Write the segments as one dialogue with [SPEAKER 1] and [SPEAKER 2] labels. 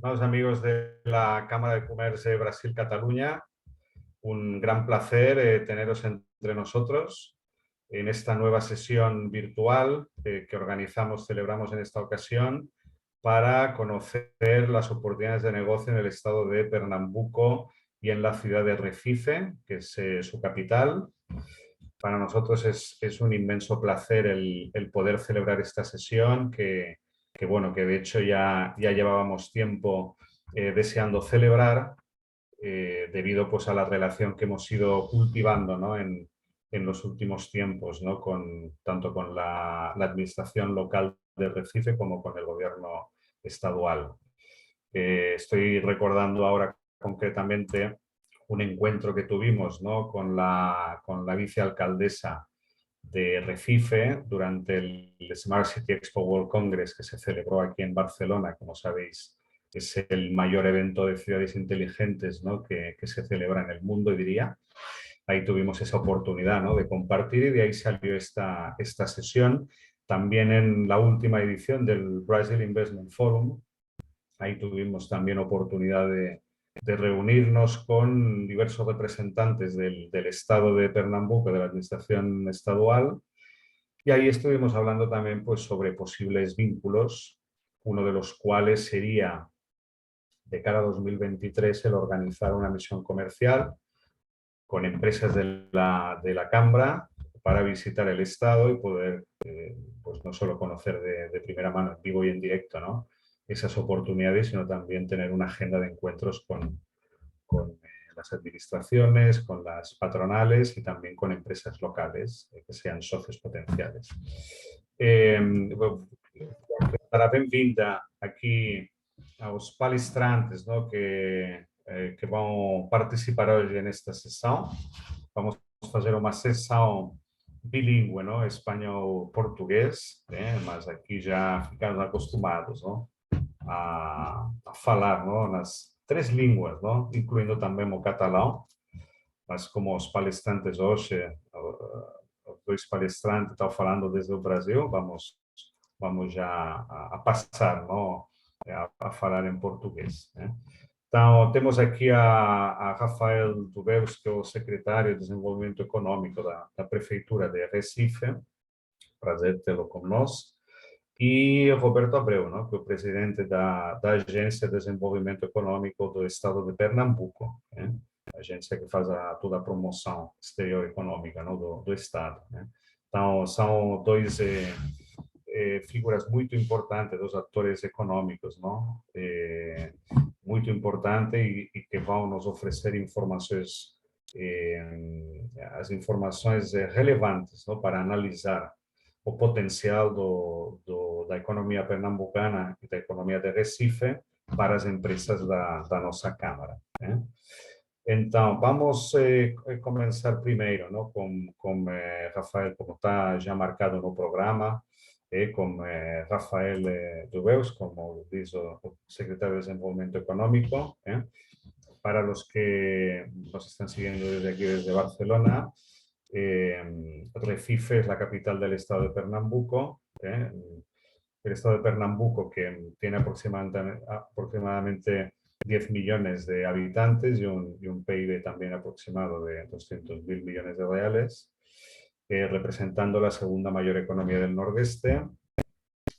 [SPEAKER 1] Estimados amigos de la Cámara de Comercio de Brasil-Cataluña, un gran placer teneros entre nosotros en esta nueva sesión virtual que organizamos, celebramos en esta ocasión para conocer las oportunidades de negocio en el estado de Pernambuco y en la ciudad de Recife, que es su capital. Para nosotros es un inmenso placer el poder celebrar esta sesión bueno, que de hecho ya llevábamos tiempo deseando celebrar debido pues a la relación que hemos ido cultivando, ¿no? en los últimos tiempos, ¿no? Tanto con la administración local de Recife como con el gobierno estadual. Estoy recordando ahora concretamente un encuentro que tuvimos, ¿no? con la vicealcaldesa de Recife durante el Smart City Expo World Congress que se celebró aquí en Barcelona. Como sabéis, es el mayor evento de ciudades inteligentes, ¿no? que se celebra en el mundo, diría. Ahí tuvimos esa oportunidad, ¿no? de compartir y de ahí salió esta sesión. También en la última edición del Brazil Investment Forum, ahí tuvimos también oportunidad de reunirnos con diversos representantes del estado de Pernambuco, de la administración estadual, y ahí estuvimos hablando también pues, sobre posibles vínculos, uno de los cuales sería de cara a 2023 el organizar una misión comercial con empresas de la Cámara para visitar el estado y poder pues no solo conocer de primera mano, en vivo y en directo, ¿no? esas oportunidades, sino también tener una agenda de encuentros con las administraciones, con las patronales y también con empresas locales que sean socios potenciales. Darà benvinda aqui aos palestrantes, ¿no? que vão participar hoje nesta sessão. Vamos fazer uma sessão bilíngue, ¿no? Espanhol-português, né? Mas aqui já ficamos acostumados, ¿no? a falar, ¿no? nas três línguas, ¿no? Incluindo também o catalão. Mas como os palestrantes hoje, os dois palestrantes estão falando desde o Brasil, vamos já a passar, ¿no? a falar em português, né? Então, temos aqui a Rafael Tubeus, que é o secretário de Desenvolvimento Econômico da Prefeitura de Recife. Prazer tê-lo conosco. E Roberto Abreu, não? que é o presidente da Agência de Desenvolvimento Econômico do Estado de Pernambuco, né? A agência que faz toda a promoção exterior econômica, não? do Estado. Né? Então, são dois figuras muito importantes, dos atores econômicos, não? Muito importantes e que vão nos oferecer informações, as informações relevantes, não? Para analisar o potencial da economia pernambucana e da economia de Recife para as empresas da nossa Câmara. Né? Então, vamos começar primeiro, não? com Rafael, como está já marcado no programa, com Rafael Tubeus, como diz o secretário de Desenvolvimento Econômico. Para los que nos están siguiendo desde aquí, desde Barcelona, Recife es la capital del estado de Pernambuco. El estado de Pernambuco, que tiene aproximadamente 10 millones de habitantes y un PIB también aproximado de 200.000 millones de reales, representando la segunda mayor economía del Nordeste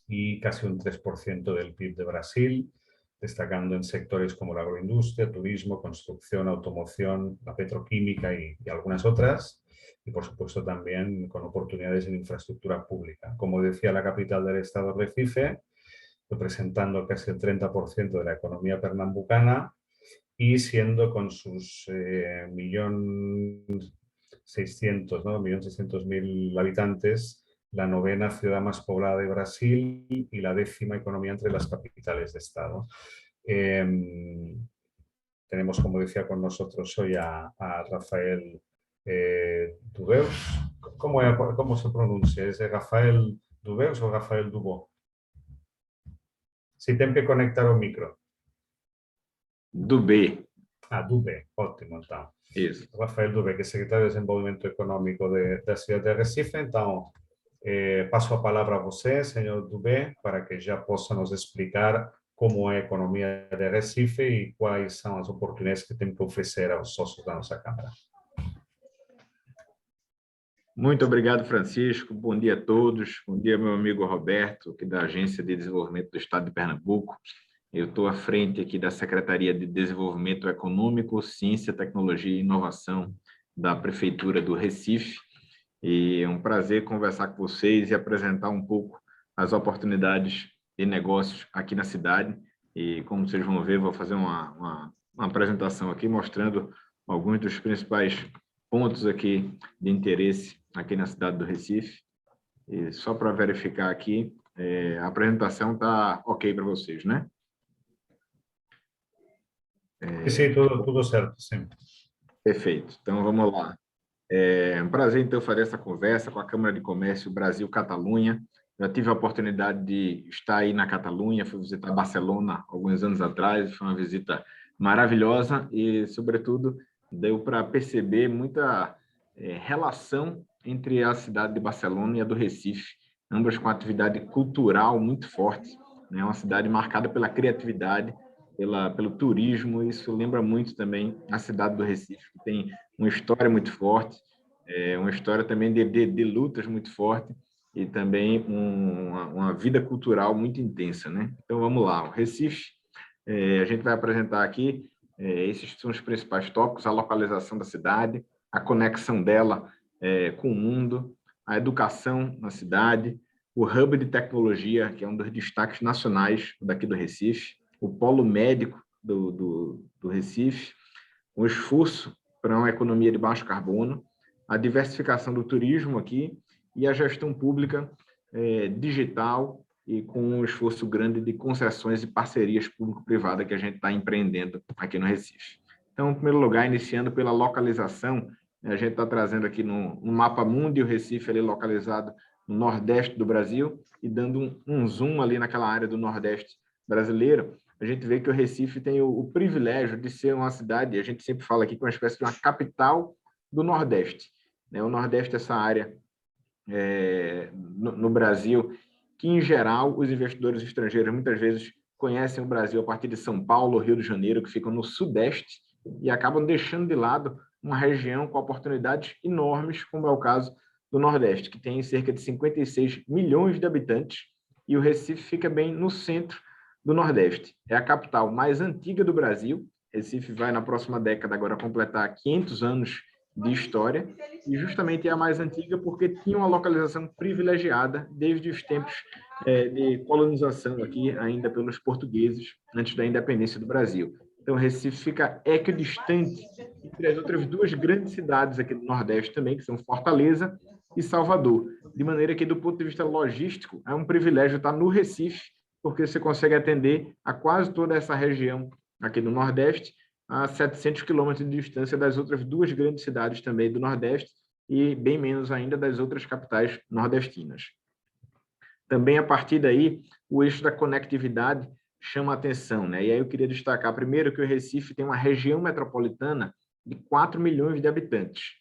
[SPEAKER 1] y casi un 3% del PIB de Brasil, destacando en sectores como la agroindustria, turismo, construcción, automoción, la petroquímica y algunas otras, y por supuesto también con oportunidades en infraestructura pública. Como decía, la capital del estado Recife, representando casi el 30% de la economía pernambucana y siendo con sus 1.600.000, ¿no? 1.600.000 habitantes, la novena ciudad más poblada de Brasil y la 10ª economía entre las capitales de estado. Tenemos, como decía, con nosotros hoy a Rafael Tubeus. ¿Cómo se pronuncia? ¿Es Rafael Tubeus o Rafael Dubó? Si tem que conectar o micro.
[SPEAKER 2] Dubé.
[SPEAKER 1] Dubé, ótimo, então.
[SPEAKER 2] Isso.
[SPEAKER 1] Rafael Dubé, que é secretário de Desenvolvimento Econômico da cidade de Recife. Então, passo a palavra a você, senhor Dubé, para que já possa nos explicar como é a economia de Recife e quais são as oportunidades que tem que oferecer aos sócios da nossa Câmara.
[SPEAKER 2] Muito obrigado, Francisco. Bom dia a todos. Bom dia, meu amigo Roberto, aqui da Agência de Desenvolvimento do Estado de Pernambuco. Eu estou à frente aqui da Secretaria de Desenvolvimento Econômico, Ciência, Tecnologia e Inovação da Prefeitura do Recife. E é um prazer conversar com vocês e apresentar um pouco as oportunidades de negócios aqui na cidade. E como vocês vão ver, vou fazer uma apresentação aqui mostrando alguns dos principais pontos aqui de interesse aqui na cidade do Recife. E só para verificar aqui, a apresentação está ok para vocês, né?
[SPEAKER 1] Sim, tudo certo, sim.
[SPEAKER 2] Perfeito. Então, vamos lá. É um prazer, então, fazer essa conversa com a Câmara de Comércio Brasil-Catalunha. Já tive a oportunidade de estar aí na Catalunha, fui visitar Barcelona alguns anos atrás, foi uma visita maravilhosa e, sobretudo, deu para perceber muita relação entre a cidade de Barcelona e a do Recife, ambas com atividade cultural muito forte, né? Uma cidade marcada pela criatividade, pelo turismo. Isso lembra muito também a cidade do Recife, que tem uma história muito forte, uma história também de lutas muito forte e também uma vida cultural muito intensa, né? Então, vamos lá. O Recife, a gente vai apresentar aqui, esses são os principais tópicos: a localização da cidade, a conexão dela com o mundo, a educação na cidade, o hub de tecnologia, que é um dos destaques nacionais daqui do Recife, o polo médico do Recife, o esforço para uma economia de baixo carbono, a diversificação do turismo aqui e a gestão pública digital e com um esforço grande de concessões e parcerias público-privada que a gente está empreendendo aqui no Recife. Então, em primeiro lugar, iniciando pela localização, a gente está trazendo aqui no mapa mundi o Recife ali localizado no nordeste do Brasil e dando um zoom ali naquela área do nordeste brasileiro. A gente vê que o Recife tem o privilégio de ser uma cidade, a gente sempre fala aqui, que é uma espécie de uma capital do Nordeste, né? O Nordeste é essa área no Brasil que, em geral, os investidores estrangeiros muitas vezes conhecem o Brasil a partir de São Paulo, Rio de Janeiro, que ficam no Sudeste, e acabam deixando de lado uma região com oportunidades enormes, como é o caso do Nordeste, que tem cerca de 56 milhões de habitantes, e o Recife fica bem no centro do Nordeste. É a capital mais antiga do Brasil. Recife vai, na próxima década, agora completar 500 anos de história, e justamente é a mais antiga porque tinha uma localização privilegiada desde os tempos de colonização aqui, ainda pelos portugueses, antes da independência do Brasil. Então, Recife fica equidistante entre as outras duas grandes cidades aqui do Nordeste também, que são Fortaleza e Salvador. De maneira que, do ponto de vista logístico, é um privilégio estar no Recife, porque você consegue atender a quase toda essa região aqui do Nordeste, a 700 quilômetros de distância das outras duas grandes cidades também do Nordeste e bem menos ainda das outras capitais nordestinas. Também, a partir daí, o eixo da conectividade chama a atenção, né? E aí eu queria destacar primeiro que o Recife tem uma região metropolitana de 4 milhões de habitantes.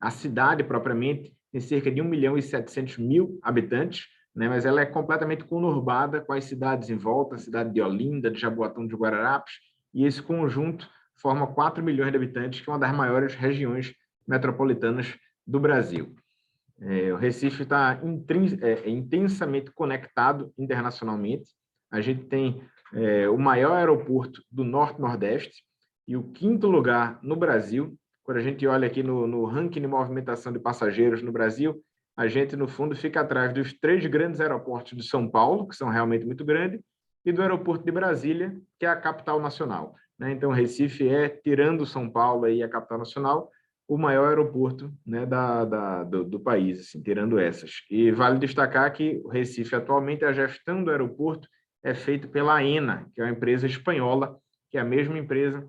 [SPEAKER 2] A cidade, propriamente, tem cerca de 1 milhão e 700 mil habitantes, né? Mas ela é completamente conurbada com as cidades em volta, a cidade de Olinda, de Jaboatão de Guararapes, e esse conjunto forma 4 milhões de habitantes, que é uma das maiores regiões metropolitanas do Brasil. O Recife está intensamente conectado internacionalmente. A gente tem o maior aeroporto do Norte-Nordeste e o 5º lugar no Brasil. Quando a gente olha aqui no ranking de movimentação de passageiros no Brasil, a gente, no fundo, fica atrás dos 3 grandes aeroportos de São Paulo, que são realmente muito grandes, e do aeroporto de Brasília, que é a capital nacional, né? Então, Recife tirando São Paulo e a capital nacional, o maior aeroporto, né, do país, assim, tirando essas. E vale destacar que o Recife, atualmente, a gestão do aeroporto é feita pela AENA, que é uma empresa espanhola, que é a mesma empresa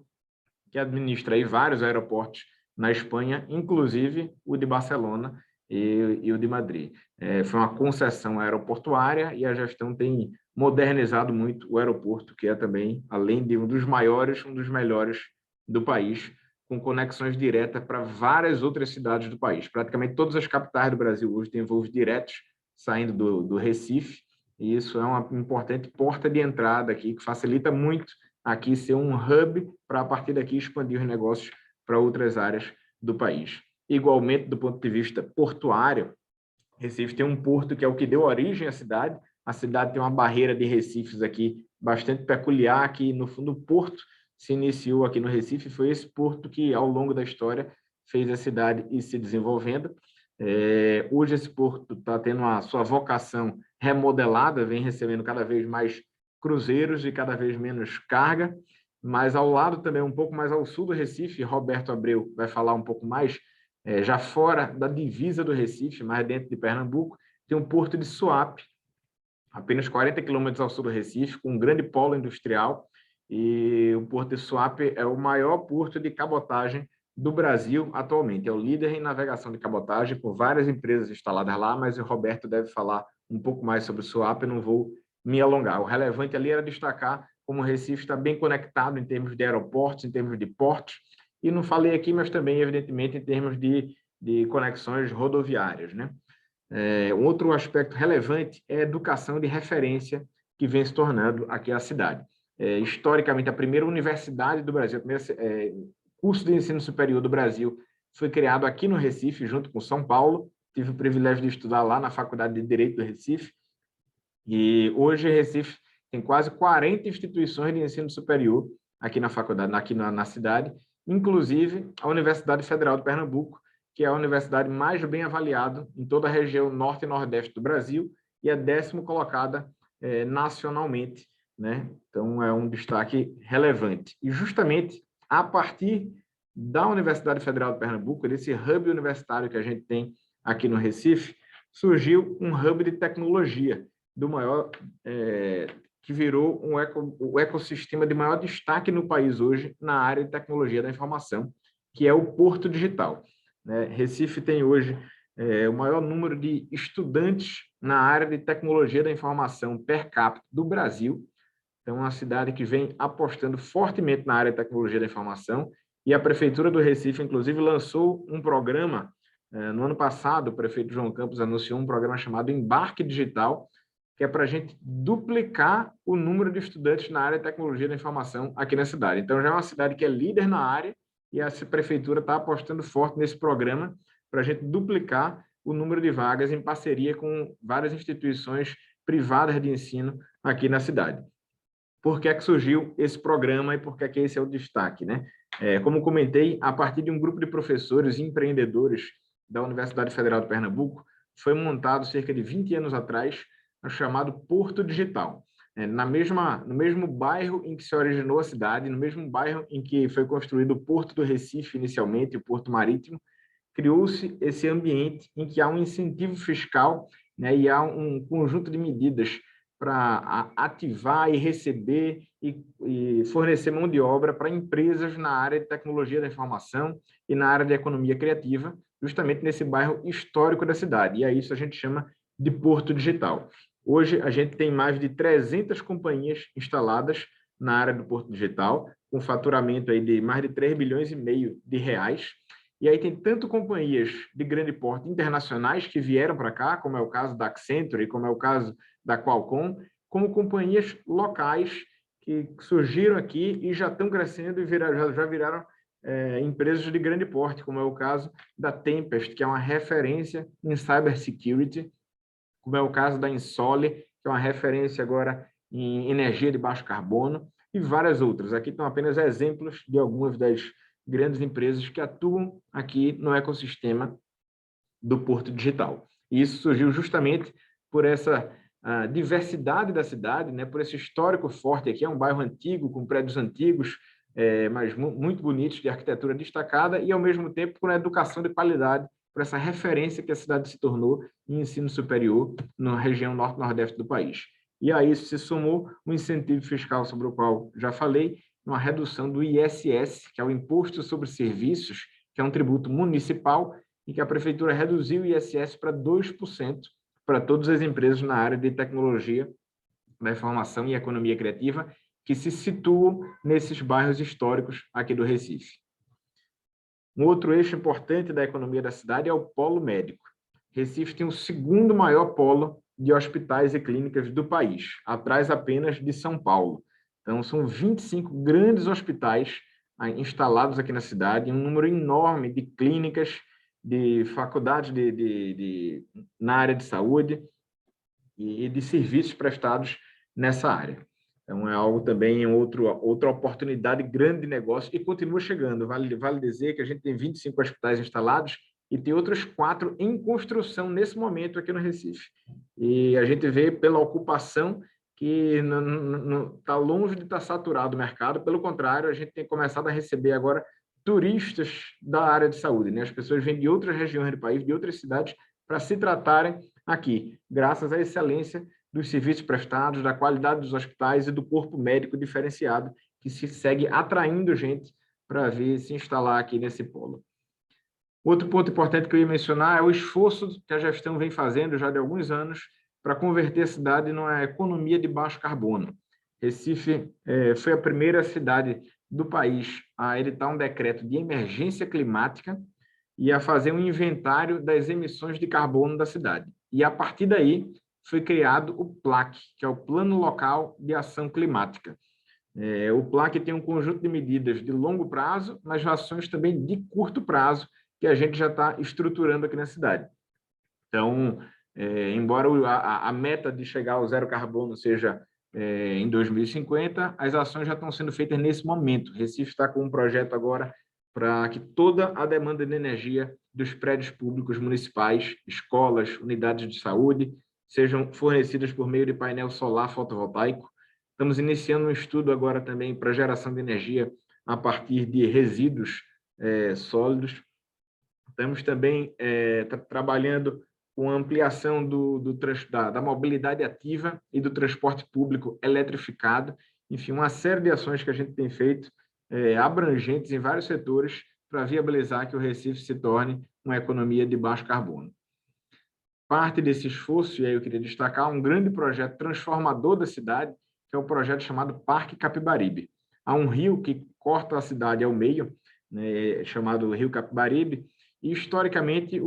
[SPEAKER 2] que administra aí vários aeroportos na Espanha, inclusive o de Barcelona e o de Madrid. Foi uma concessão aeroportuária e a gestão tem modernizado muito o aeroporto, que é também, além de um dos maiores, um dos melhores do país, com conexões diretas para várias outras cidades do país. Praticamente todas as capitais do Brasil hoje têm voos diretos saindo do Recife, e isso é uma importante porta de entrada aqui, que facilita muito aqui ser um hub para, a partir daqui, expandir os negócios para outras áreas do país. Igualmente, do ponto de vista portuário, Recife tem um porto que é o que deu origem à cidade. A cidade tem uma barreira de recifes aqui bastante peculiar, que no fundo o porto se iniciou aqui no Recife, foi esse porto que ao longo da história fez a cidade ir se desenvolvendo. Hoje esse porto está tendo a sua vocação remodelada, vem recebendo cada vez mais cruzeiros e cada vez menos carga, mas ao lado também, um pouco mais ao sul do Recife, Roberto Abreu vai falar um pouco mais, já fora da divisa do Recife, mais dentro de Pernambuco, tem o Porto de Suape, apenas 40 quilômetros ao sul do Recife, com um grande polo industrial, e o Porto de Suape é o maior porto de cabotagem do Brasil atualmente. É o líder em navegação de cabotagem, com várias empresas instaladas lá, mas o Roberto deve falar um pouco mais sobre o Suape, eu não vou me alongar. O relevante ali era destacar como o Recife está bem conectado em termos de aeroportos, em termos de portos, e não falei aqui, mas também, evidentemente, em termos de conexões rodoviárias, né? Um outro aspecto relevante é a educação de referência que vem se tornando aqui a cidade. Historicamente, a primeira universidade do Brasil, o primeiro curso de ensino superior do Brasil foi criado aqui no Recife, junto com São Paulo. Tive o privilégio de estudar lá na Faculdade de Direito do Recife. E hoje, Recife tem quase 40 instituições de ensino superior aqui na faculdade, aqui na cidade, inclusive a Universidade Federal de Pernambuco, que é a universidade mais bem avaliada em toda a região norte e nordeste do Brasil e a 10ª colocada nacionalmente, né? Então, é um destaque relevante. E, justamente, a partir da Universidade Federal de Pernambuco, desse hub universitário que a gente tem aqui no Recife, surgiu um hub de tecnologia, do maior, que virou o ecossistema de maior destaque no país hoje na área de tecnologia da informação, que é o Porto Digital. Recife tem hoje o maior número de estudantes na área de tecnologia da informação per capita do Brasil. Então, é uma cidade que vem apostando fortemente na área de tecnologia da informação, e a Prefeitura do Recife, inclusive, lançou um programa. No ano passado, o prefeito João Campos anunciou um programa chamado Embarque Digital, que é para a gente duplicar o número de estudantes na área de tecnologia da informação aqui na cidade. Então, já é uma cidade que é líder na área, e a prefeitura está apostando forte nesse programa para a gente duplicar o número de vagas em parceria com várias instituições privadas de ensino aqui na cidade. Por que é que surgiu esse programa e por que é que esse é o destaque, né? Como comentei, a partir de um grupo de professores e empreendedores da Universidade Federal de Pernambuco, foi montado cerca de 20 anos atrás o chamado Porto Digital. No mesmo bairro em que se originou a cidade, no mesmo bairro em que foi construído o Porto do Recife inicialmente, o Porto Marítimo, criou-se esse ambiente em que há um incentivo fiscal, né, e há um conjunto de medidas para ativar e receber e fornecer mão de obra para empresas na área de tecnologia da informação e na área de economia criativa, justamente nesse bairro histórico da cidade. E a isso a gente chama de Porto Digital. Hoje, a gente tem mais de 300 companhias instaladas na área do Porto Digital, com faturamento aí de mais de 3,5 bilhões de reais. E aí tem tanto companhias de grande porte internacionais que vieram para cá, como é o caso da Accenture, como é o caso da Qualcomm, como companhias locais que surgiram aqui e já estão crescendo e já viraram empresas de grande porte, como é o caso da Tempest, que é uma referência em cybersecurity, como é o caso da Insole, que é uma referência agora em energia de baixo carbono, e várias outras. Aqui estão apenas exemplos de algumas das grandes empresas que atuam aqui no ecossistema do Porto Digital. E isso surgiu justamente por essa diversidade da cidade, né, por esse histórico forte aqui. É um bairro antigo, com prédios antigos, mas muito bonitos, de arquitetura destacada, e, ao mesmo tempo, com a educação de qualidade, por essa referência que a cidade se tornou em ensino superior na região norte-nordeste do país. E a isso se somou um incentivo fiscal sobre o qual já falei, uma redução do ISS, que é o Imposto sobre Serviços, que é um tributo municipal, e que a prefeitura reduziu o ISS para 2% para todas as empresas na área de tecnologia da informação e economia criativa, que se situam nesses bairros históricos aqui do Recife. Um outro eixo importante da economia da cidade é o polo médico. Recife tem o segundo maior polo de hospitais e clínicas do país, atrás apenas de São Paulo. Então, são 25 grandes hospitais instalados aqui na cidade, um número enorme de clínicas, de faculdades na área de saúde e de serviços prestados nessa área. Então, é algo também, outra oportunidade grande de negócio e continua chegando. Vale dizer que a gente tem 25 hospitais instalados e tem outros 4 em construção nesse momento aqui no Recife. E a gente vê pela ocupação que não está longe de estar saturado o mercado, pelo contrário, a gente tem começado a receber agora turistas da área de saúde, né? As pessoas vêm de outras regiões do país, de outras cidades, para se tratarem aqui, graças à excelência dos serviços prestados, da qualidade dos hospitais e do corpo médico diferenciado, que se segue atraindo gente para vir se instalar aqui nesse polo. Outro ponto importante que eu ia mencionar é o esforço que a gestão vem fazendo já de alguns anos para converter a cidade numa economia de baixo carbono. Recife foi a primeira cidade do país a editar um decreto de emergência climática e a fazer um inventário das emissões de carbono da cidade. E, a partir daí, foi criado o PLAC, que é o Plano Local de Ação Climática. O PLAC tem um conjunto de medidas de longo prazo, mas ações também de curto prazo, que a gente já está estruturando aqui na cidade. Então, embora a meta de chegar ao zero carbono seja em 2050, as ações já estão sendo feitas nesse momento. Recife está com um projeto agora para que toda a demanda de energia dos prédios públicos municipais, escolas, unidades de saúde, sejam fornecidas por meio de painel solar fotovoltaico. Estamos iniciando um estudo agora também para geração de energia a partir de resíduos sólidos. Estamos também trabalhando com a ampliação da mobilidade ativa e do transporte público eletrificado. Enfim, uma série de ações que a gente tem feito abrangentes em vários setores para viabilizar que o Recife se torne uma economia de baixo carbono. Parte desse esforço, e aí eu queria destacar, um grande projeto transformador da cidade, que é o projeto chamado Parque Capibaribe. Há um rio que corta a cidade ao meio, né, chamado Rio Capibaribe, e, historicamente,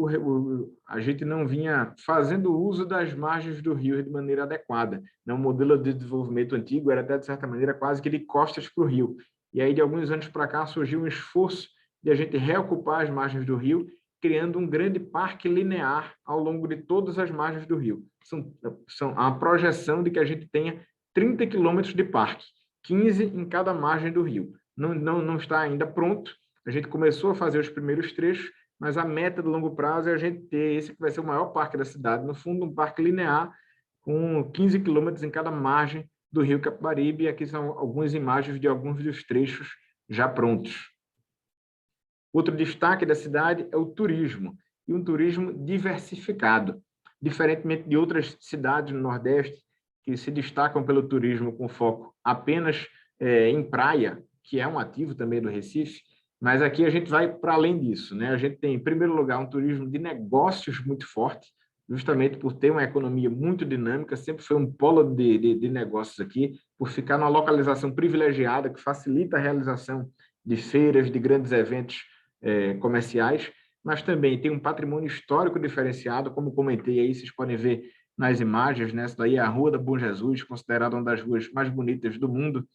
[SPEAKER 2] a gente não vinha fazendo uso das margens do rio de maneira adequada. O modelo de desenvolvimento antigo era, até, de certa maneira, quase que de costas para o rio. E aí, de alguns anos para cá, surgiu um esforço de a gente reocupar as margens do rio, criando um grande parque linear ao longo de todas as margens do rio. São a projeção de que a gente tenha 30 quilômetros de parque, 15 em cada margem do rio. Não está ainda pronto, a gente começou a fazer os primeiros trechos, mas a meta do longo prazo é a gente ter esse que vai ser o maior parque da cidade, no fundo, um parque linear com 15 quilômetros em cada margem do rio Capibaribe, e aqui são algumas imagens de alguns dos trechos já prontos. Outro destaque da cidade é o turismo, e um turismo diversificado, diferentemente de outras cidades no Nordeste, que se destacam pelo turismo com foco apenas em praia, que é um ativo também do Recife, mas aqui a gente vai para além disso, né? A gente tem, em primeiro lugar, um turismo de negócios muito forte, justamente por ter uma economia muito dinâmica, sempre foi um polo de negócios aqui, por ficar numa localização privilegiada, que facilita a realização de feiras, de grandes eventos comerciais, mas também tem um patrimônio histórico diferenciado, como comentei aí, vocês podem ver nas imagens, né? Essa daí é a Rua da Bom Jesus, considerada uma das ruas mais bonitas do mundo,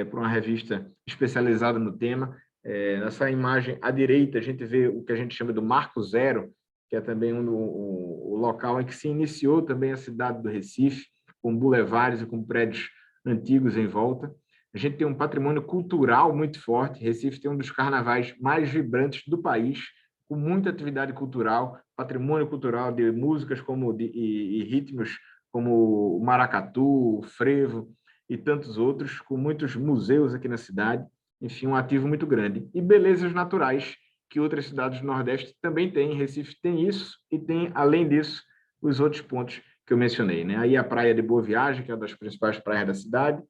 [SPEAKER 2] por uma revista especializada no tema. Nessa imagem à direita, a gente vê o que a gente chama do Marco Zero, que é também o local em que se iniciou também a cidade do Recife, com bulevares e com prédios antigos em volta. A gente tem um patrimônio cultural muito forte. Recife tem um dos carnavais mais vibrantes do país, com muita atividade cultural, patrimônio cultural de músicas e ritmos como o maracatu, o frevo e tantos outros, com muitos museus aqui na cidade. Enfim, um ativo muito grande. E belezas naturais, que outras cidades do Nordeste também têm. Recife tem isso e tem, além disso, os outros pontos que eu mencionei, né? Aí a Praia de Boa Viagem, que é uma das principais praias da cidade,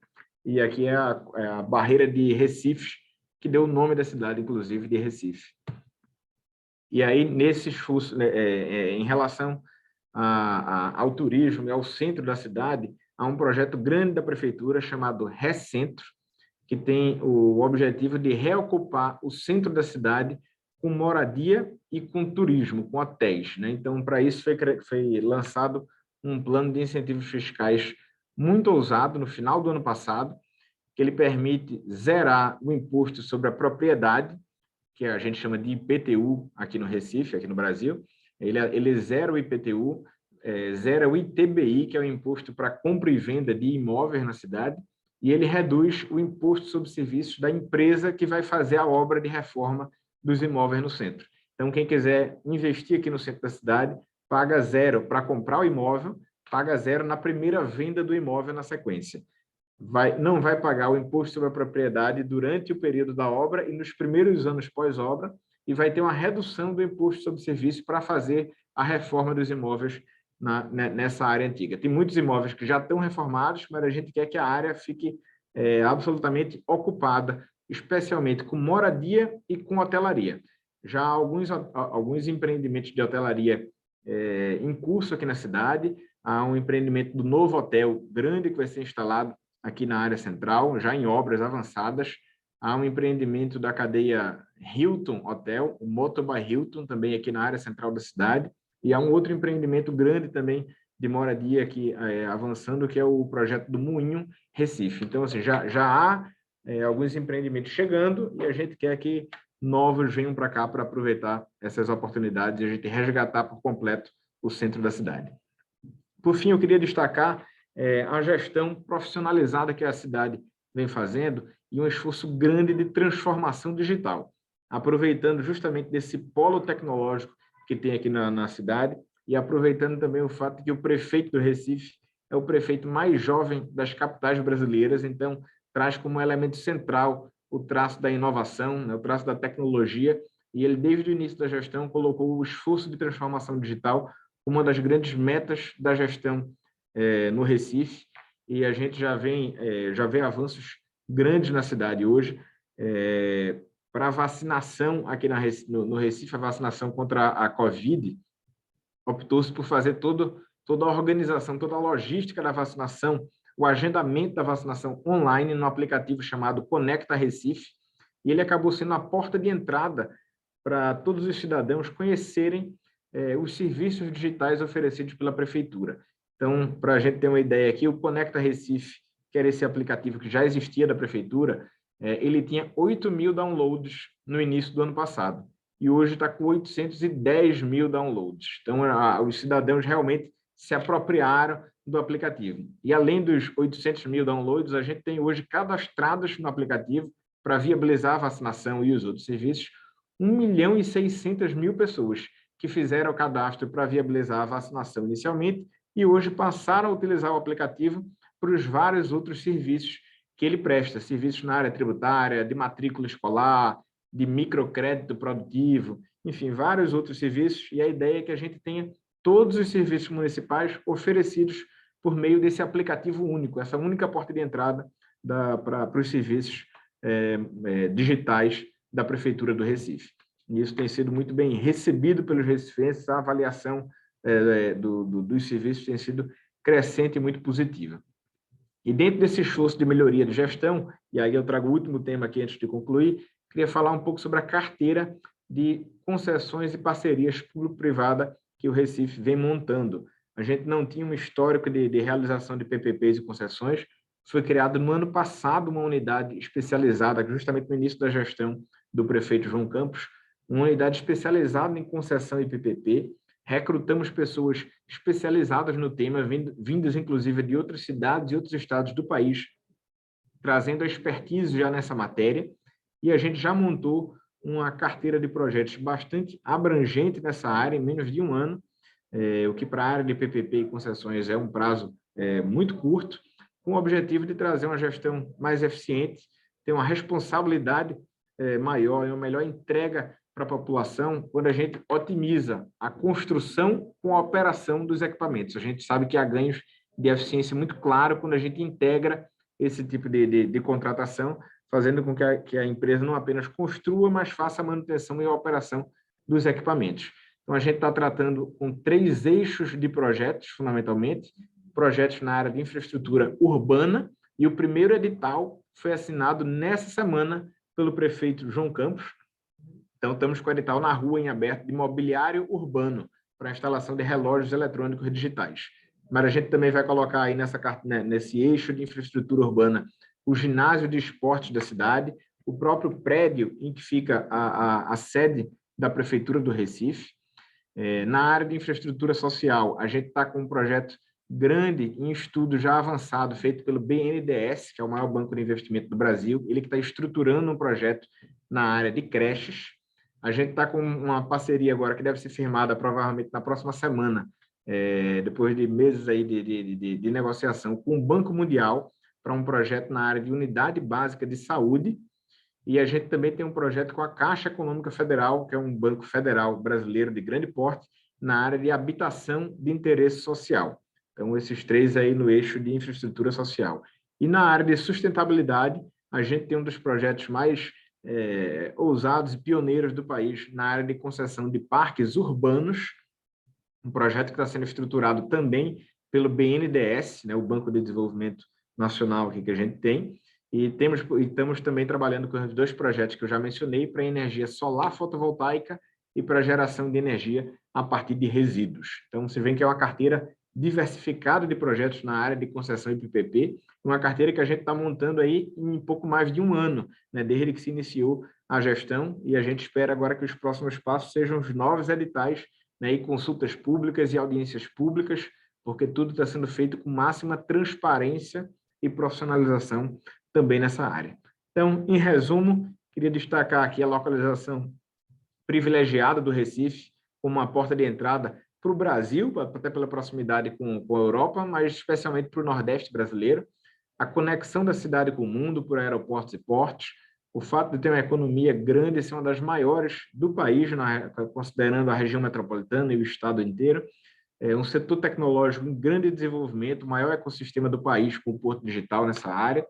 [SPEAKER 2] e aqui é a Barreira de Recife, que deu o nome da cidade, inclusive, de Recife. E aí, nesse esforço, em relação ao turismo e ao centro da cidade, há um projeto grande da prefeitura chamado Recentro, que tem o objetivo de reocupar o centro da cidade com moradia e com turismo, com hotéis, né? Então, para isso foi lançado um plano de incentivos fiscais muito ousado no final do ano passado, que ele permite zerar o imposto sobre a propriedade, que a gente chama de IPTU aqui no Recife, aqui no Brasil. Ele zera o IPTU, zera o ITBI, que é o imposto para compra e venda de imóveis na cidade, e ele reduz o imposto sobre serviços da empresa que vai fazer a obra de reforma dos imóveis no centro. Então, quem quiser investir aqui no centro da cidade, paga zero para comprar o imóvel, paga zero na primeira venda do imóvel na sequência. Não vai pagar o imposto sobre a propriedade durante o período da obra e nos primeiros anos pós-obra, e vai ter uma redução do imposto sobre serviço para fazer a reforma dos imóveis nessa área antiga. Tem muitos imóveis que já estão reformados, mas a gente quer que a área fique absolutamente ocupada, especialmente com moradia e com hotelaria. Já há alguns empreendimentos de hotelaria em curso aqui na cidade. Há um empreendimento do novo hotel grande que vai ser instalado aqui na área central, já em obras avançadas. Há um empreendimento da cadeia Hilton Hotel, o Moto by Hilton, também aqui na área central da cidade. E há um outro empreendimento grande também de moradia aqui avançando, que é o projeto do Moinho Recife. Então, assim, já há alguns empreendimentos chegando e a gente quer que novos venham para cá para aproveitar essas oportunidades e a gente resgatar por completo o centro da cidade. Por fim, eu queria destacar a gestão profissionalizada que a cidade vem fazendo e um esforço grande de transformação digital, aproveitando justamente desse polo tecnológico que tem aqui na cidade e aproveitando também o fato de que o prefeito do Recife é o prefeito mais jovem das capitais brasileiras, então traz como elemento central o traço da inovação, né, o traço da tecnologia, e ele, desde o início da gestão, colocou o esforço de transformação digital como uma das grandes metas da gestão no Recife, e a gente já vê avanços grandes na cidade hoje. Para a vacinação aqui no Recife, a vacinação contra a Covid, optou-se por fazer toda a organização, toda a logística da vacinação, o agendamento da vacinação online no aplicativo chamado Conecta Recife, e ele acabou sendo a porta de entrada para todos os cidadãos conhecerem os serviços digitais oferecidos pela prefeitura. Então, para a gente ter uma ideia aqui, o Conecta Recife, que era esse aplicativo que já existia da prefeitura, ele tinha 8 mil downloads no início do ano passado, e hoje está com 810 mil downloads. Então, os cidadãos realmente se apropriaram do aplicativo. E além dos 800 mil downloads, a gente tem hoje cadastrados no aplicativo para viabilizar a vacinação e os outros serviços, 1.600.000 pessoas que fizeram o cadastro para viabilizar a vacinação inicialmente e hoje passaram a utilizar o aplicativo para os vários outros serviços que ele presta, serviços na área tributária, de matrícula escolar, de microcrédito produtivo, enfim, vários outros serviços, e a ideia é que a gente tenha todos os serviços municipais oferecidos por meio desse aplicativo único, essa única porta de entrada para os serviços digitais da Prefeitura do Recife. E isso tem sido muito bem recebido pelos recifenses, a avaliação dos serviços tem sido crescente e muito positiva. E dentro desse esforço de melhoria de gestão, e aí eu trago o último tema aqui antes de concluir, queria falar um pouco sobre a carteira de concessões e parcerias público-privada que o Recife vem montando. A gente não tinha um histórico de realização de PPPs e concessões. Foi criado no ano passado uma unidade especializada, justamente no início da gestão do prefeito João Campos, uma unidade especializada em concessão e PPP. Recrutamos pessoas especializadas no tema, vindas inclusive de outras cidades e outros estados do país, trazendo a expertise já nessa matéria, e a gente já montou uma carteira de projetos bastante abrangente nessa área, em menos de um ano, o que para a área de PPP e concessões é um prazo muito curto, com o objetivo de trazer uma gestão mais eficiente, ter uma responsabilidade maior e uma melhor entrega para a população quando a gente otimiza a construção com a operação dos equipamentos. A gente sabe que há ganhos de eficiência muito claro quando a gente integra esse tipo de contratação, fazendo com que a empresa não apenas construa, mas faça a manutenção e a operação dos equipamentos. Então, a gente está tratando com 3 eixos de projetos, fundamentalmente, projetos na área de infraestrutura urbana, e o primeiro edital foi assinado nessa semana pelo prefeito João Campos. Então, estamos com o edital na rua, em aberto, de mobiliário urbano, para a instalação de relógios eletrônicos digitais. mas a gente também vai colocar aí nesse eixo de infraestrutura urbana o ginásio de esportes da cidade, o próprio prédio em que fica a sede da Prefeitura do Recife. Na área de infraestrutura social, a gente está com um projeto grande em estudo já avançado, feito pelo BNDES, que é o maior banco de investimento do Brasil, ele que está estruturando um projeto na área de creches. A gente está com uma parceria agora que deve ser firmada provavelmente na próxima semana, depois de meses aí de negociação com o Banco Mundial, para um projeto na área de unidade básica de saúde. E a gente também tem um projeto com a Caixa Econômica Federal, que é um banco federal brasileiro de grande porte, na área de habitação de interesse social. Então, esses três aí no eixo de infraestrutura social. E na área de sustentabilidade, a gente tem um dos projetos mais ousados e pioneiros do país na área de concessão de parques urbanos, um projeto que está sendo estruturado também pelo BNDES, né, o Banco de Desenvolvimento Nacional aqui que a gente tem, e estamos também trabalhando com os dois projetos que eu já mencionei para energia solar fotovoltaica e para geração de energia a partir de resíduos. Então, você vê que é uma carteira diversificada de projetos na área de concessão e PPP, uma carteira que a gente está montando aí em pouco mais de um ano, né, desde que se iniciou a gestão, e a gente espera agora que os próximos passos sejam os novos editais, né, e consultas públicas e audiências públicas, porque tudo está sendo feito com máxima transparência e profissionalização também nessa área. Então, em resumo, queria destacar aqui a localização privilegiada do Recife como uma porta de entrada para o Brasil, até pela proximidade com a Europa, mas especialmente para o Nordeste brasileiro, a conexão da cidade com o mundo por aeroportos e portos, o fato de ter uma economia grande e ser uma das maiores do país, considerando a região metropolitana e o estado inteiro, um setor tecnológico em grande desenvolvimento, o maior ecossistema do país com o Porto Digital nessa área,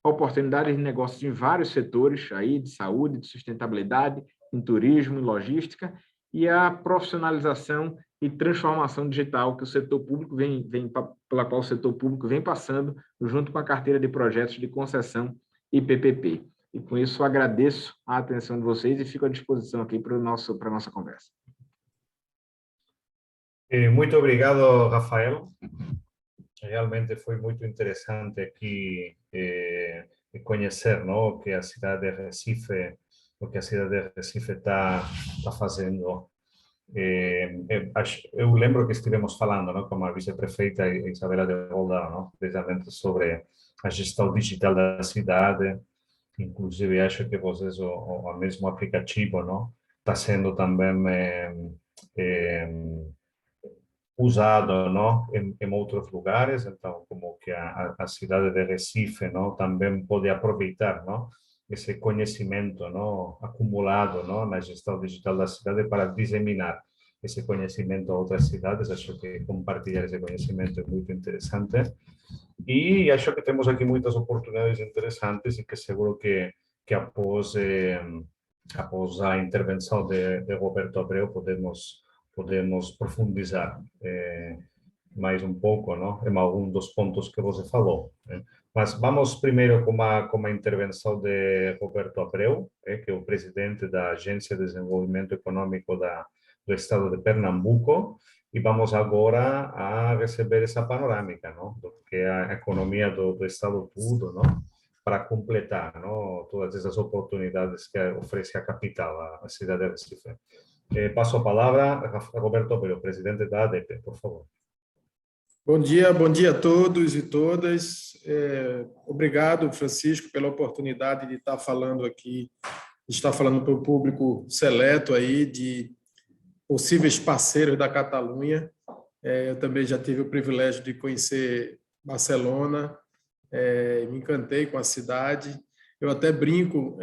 [SPEAKER 2] oportunidades de negócios em vários setores, aí, de saúde, de sustentabilidade, em turismo, em logística, e a profissionalização e transformação digital que o setor público pela qual o setor público vem passando, junto com a carteira de projetos de concessão e PPP. E com isso, agradeço a atenção de vocês e fico à disposição aqui para a nossa conversa.
[SPEAKER 1] Muito obrigado, Rafael. Realmente foi muito interessante aqui conhecer, não, que a cidade de Recife, o que a cidade de Recife está fazendo. Eu lembro que estivemos falando, não, com a vice-prefeita Isabela de Roldão, não, precisamente sobre a gestão digital da cidade. Inclusive, acho que vocês, o mesmo aplicativo, não, está sendo também usado, não, em outros lugares. Então, como que a cidade de Recife, não, também pode aproveitar, não, esse conhecimento, não, acumulado, não, na gestão digital da cidade para disseminar esse conhecimento a outras cidades. Acho que compartilhar esse conhecimento é muito interessante. E acho que temos aqui muitas oportunidades interessantes e que seguro que após a intervenção de Roberto Abreu podemos profundizar mais um pouco, não, em algum dos pontos que você falou. Mas vamos primeiro com a intervenção de Roberto Abreu, que é o presidente da Agência de Desenvolvimento Econômico do Estado de Pernambuco, e vamos agora a receber essa panorâmica, não, do que é a economia do Estado todo, não, para completar, não, todas essas oportunidades que oferece a capital, a cidade de Recife. Passo a palavra a Roberto Abreu, presidente da ADP, por favor.
[SPEAKER 3] Bom dia a todos e todas. Obrigado, Francisco, pela oportunidade de estar falando aqui, para o público seleto aí de possíveis parceiros da Catalunha. Eu também já tive o privilégio de conhecer Barcelona, me encantei com a cidade. Eu até brinco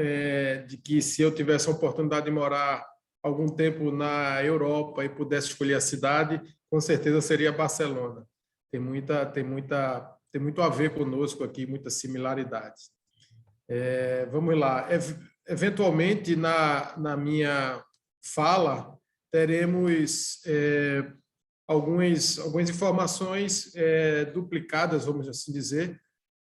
[SPEAKER 3] de que se eu tivesse a oportunidade de morar algum tempo na Europa e pudesse escolher a cidade, com certeza seria Barcelona. Tem muito a ver conosco aqui, muitas similaridades. Vamos lá. Eventualmente, na minha fala, teremos algumas informações duplicadas, vamos assim dizer,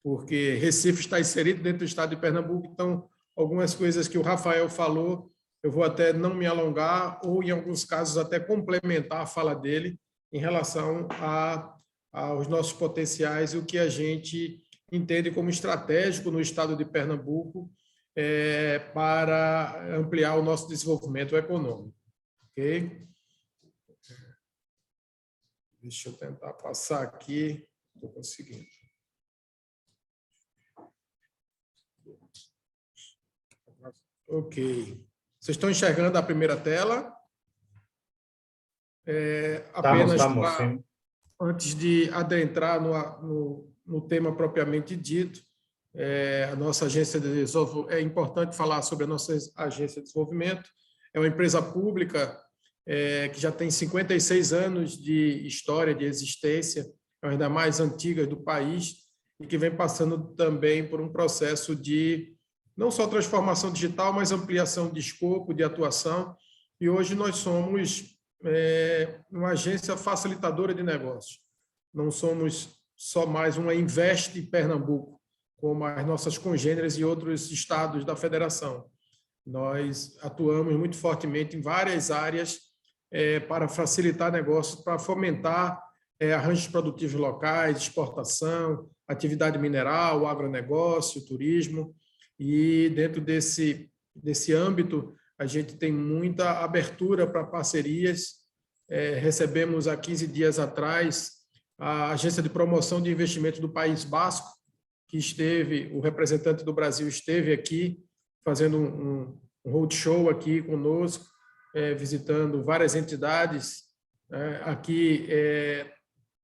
[SPEAKER 3] porque Recife está inserido dentro do estado de Pernambuco, então algumas coisas que o Rafael falou, eu vou até não me alongar ou, em alguns casos, até complementar a fala dele em relação aos nossos potenciais e o que a gente entende como estratégico no estado de Pernambuco para ampliar o nosso desenvolvimento econômico. Ok? Deixa eu tentar passar aqui. Estou conseguindo. Ok. Vocês estão enxergando a primeira tela? Apenas
[SPEAKER 1] estamos, sim.
[SPEAKER 3] Antes de adentrar no tema propriamente dito, a nossa agência de desenvolvimento, é importante falar sobre a nossa agência de desenvolvimento. É uma empresa pública que já tem 56 anos de história, de existência, é uma das mais antigas do país e que vem passando também por um processo de não só transformação digital, mas ampliação de escopo, de atuação. E hoje nós somos uma agência facilitadora de negócios. Não somos só mais uma Invest Pernambuco, como as nossas congêneres e outros estados da federação. Nós atuamos muito fortemente em várias áreas para facilitar negócios, para fomentar arranjos produtivos locais, exportação, atividade mineral, agronegócio, turismo. E dentro desse âmbito, a gente tem muita abertura para parcerias. Recebemos há 15 dias atrás a Agência de Promoção de Investimentos do País Basco, que o representante do Brasil esteve aqui fazendo um roadshow aqui conosco, visitando várias entidades. Aqui,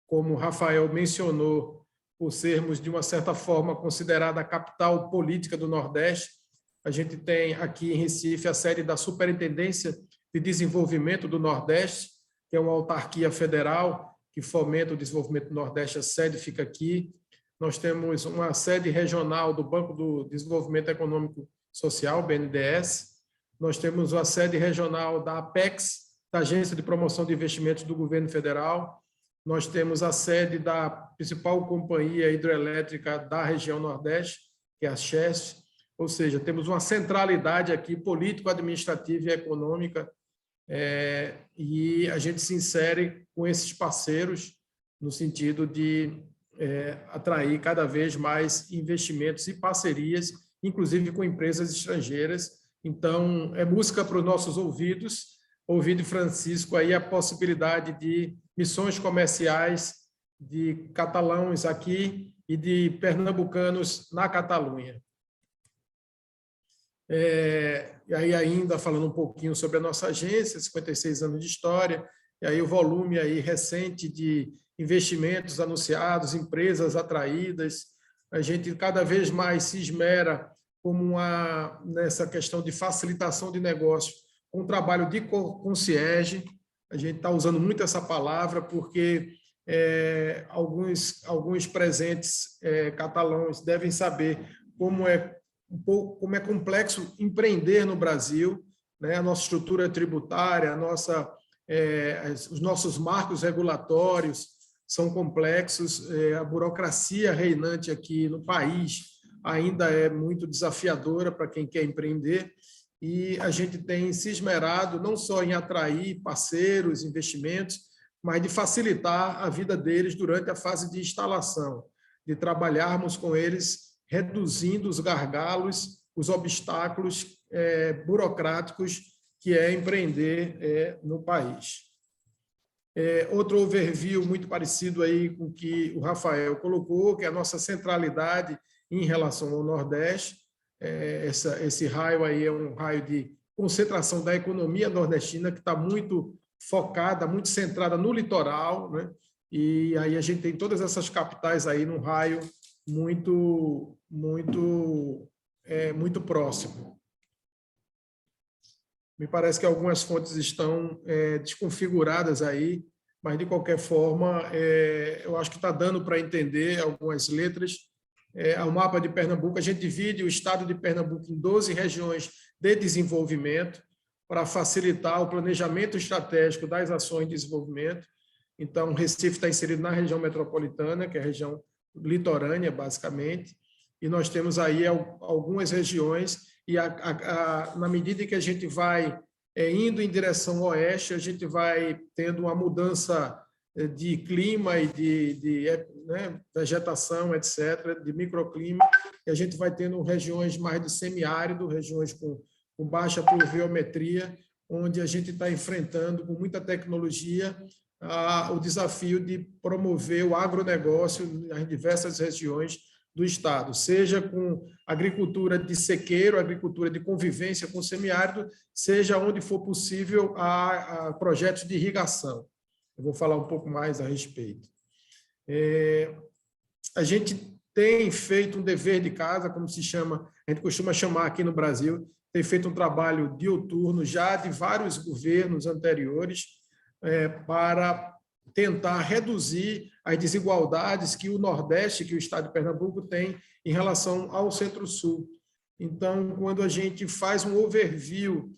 [SPEAKER 3] como o Rafael mencionou, por sermos, de uma certa forma, considerada a capital política do Nordeste, a gente tem aqui em Recife a sede da Superintendência de Desenvolvimento do Nordeste, que é uma autarquia federal que fomenta o desenvolvimento do Nordeste. A sede fica aqui. Nós temos uma sede regional do Banco do Desenvolvimento Econômico Social, BNDES. Nós temos a sede regional da Apex, da Agência de Promoção de Investimentos do Governo Federal. Nós temos a sede da principal companhia hidrelétrica da região Nordeste, que é a Chesf. Ou seja, temos uma centralidade aqui político-administrativa e econômica, e a gente se insere com esses parceiros no sentido de atrair cada vez mais investimentos e parcerias, inclusive com empresas estrangeiras. Então, é música para os nossos ouvidos, ouvir de Francisco aí a possibilidade de missões comerciais de catalães aqui e de pernambucanos na Catalunha. E aí ainda falando um pouquinho sobre a nossa agência, 56 anos de história, e aí o volume aí recente de investimentos anunciados, empresas atraídas. A gente cada vez mais se esmera nessa questão de facilitação de negócios, com um trabalho de concierge. A gente está usando muito essa palavra porque alguns presentes catalães devem saber como é complexo empreender no Brasil, né? A nossa estrutura tributária, os nossos marcos regulatórios são complexos, a burocracia reinante aqui no país ainda é muito desafiadora para quem quer empreender, e a gente tem se esmerado não só em atrair parceiros, investimentos, mas de facilitar a vida deles durante a fase de instalação, de trabalharmos com eles reduzindo os gargalos, os obstáculos burocráticos que é empreender no país. Outro overview muito parecido aí com o que o Rafael colocou, que é a nossa centralidade em relação ao Nordeste. Esse raio aí é um raio de concentração da economia nordestina, que está muito focada, muito centrada no litoral, né? E aí a gente tem todas essas capitais aí num raio muito próximo. Me parece que algumas fontes estão desconfiguradas aí, mas, de qualquer forma, eu acho que está dando para entender algumas letras. O mapa de Pernambuco, a gente divide o estado de Pernambuco em 12 regiões de desenvolvimento para facilitar o planejamento estratégico das ações de desenvolvimento. Então, Recife está inserido na região metropolitana, que é a região litorânea, basicamente, e nós temos aí algumas regiões, e na medida em que a gente vai indo em direção oeste, a gente vai tendo uma mudança de clima e de né, vegetação, etc., de microclima, e a gente vai tendo regiões mais de semiárido, regiões com baixa pluviometria, onde a gente está enfrentando com muita tecnologia o desafio de promover o agronegócio nas diversas regiões do estado, seja com agricultura de sequeiro, agricultura de convivência com semiárido, seja onde for possível a projetos de irrigação. Eu vou falar um pouco mais a respeito. A gente tem feito um dever de casa, como se chama, a gente costuma chamar aqui no Brasil, tem feito um trabalho diuturno já de vários governos anteriores para tentar reduzir as desigualdades que o Nordeste, que o estado de Pernambuco tem em relação ao Centro-Sul. Então, quando a gente faz um overview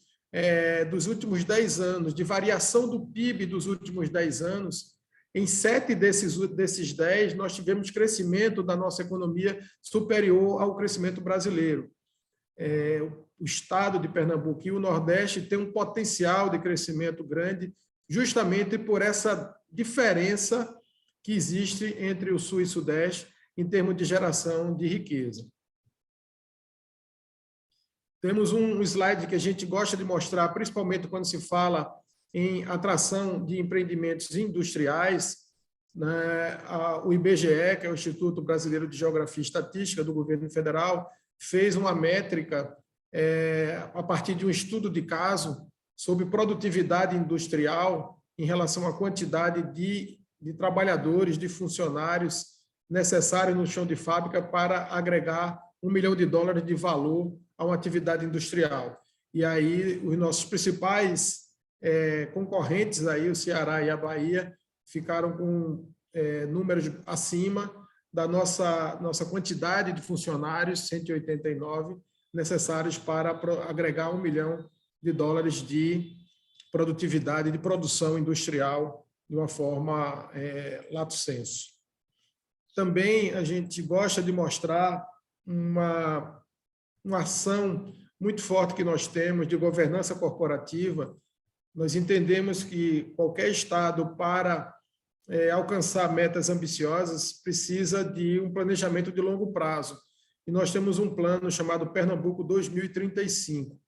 [SPEAKER 3] dos últimos 10 anos, de variação do PIB dos últimos 10 anos, em 7 desses 10, nós tivemos crescimento da nossa economia superior ao crescimento brasileiro. O estado de Pernambuco e o Nordeste têm um potencial de crescimento grande, justamente por essa diferença que existe entre o Sul e o Sudeste em termos de geração de riqueza. Temos um slide que a gente gosta de mostrar, principalmente quando se fala em atração de empreendimentos industriais, né? O IBGE, que é o Instituto Brasileiro de Geografia e Estatística do governo federal, fez uma métrica a partir de um estudo de caso sobre produtividade industrial em relação à quantidade de trabalhadores, de funcionários necessários no chão de fábrica para agregar $1 milhão de valor a uma atividade industrial. E aí os nossos principais concorrentes, aí, o Ceará e a Bahia, ficaram com números acima da nossa quantidade de funcionários, 189, necessários para agregar $1 milhão de produtividade, de produção industrial, de uma forma lato sensu. Também a gente gosta de mostrar uma ação muito forte que nós temos de governança corporativa. Nós entendemos que qualquer Estado, para alcançar metas ambiciosas, precisa de um planejamento de longo prazo. E nós temos um plano chamado Pernambuco 2035.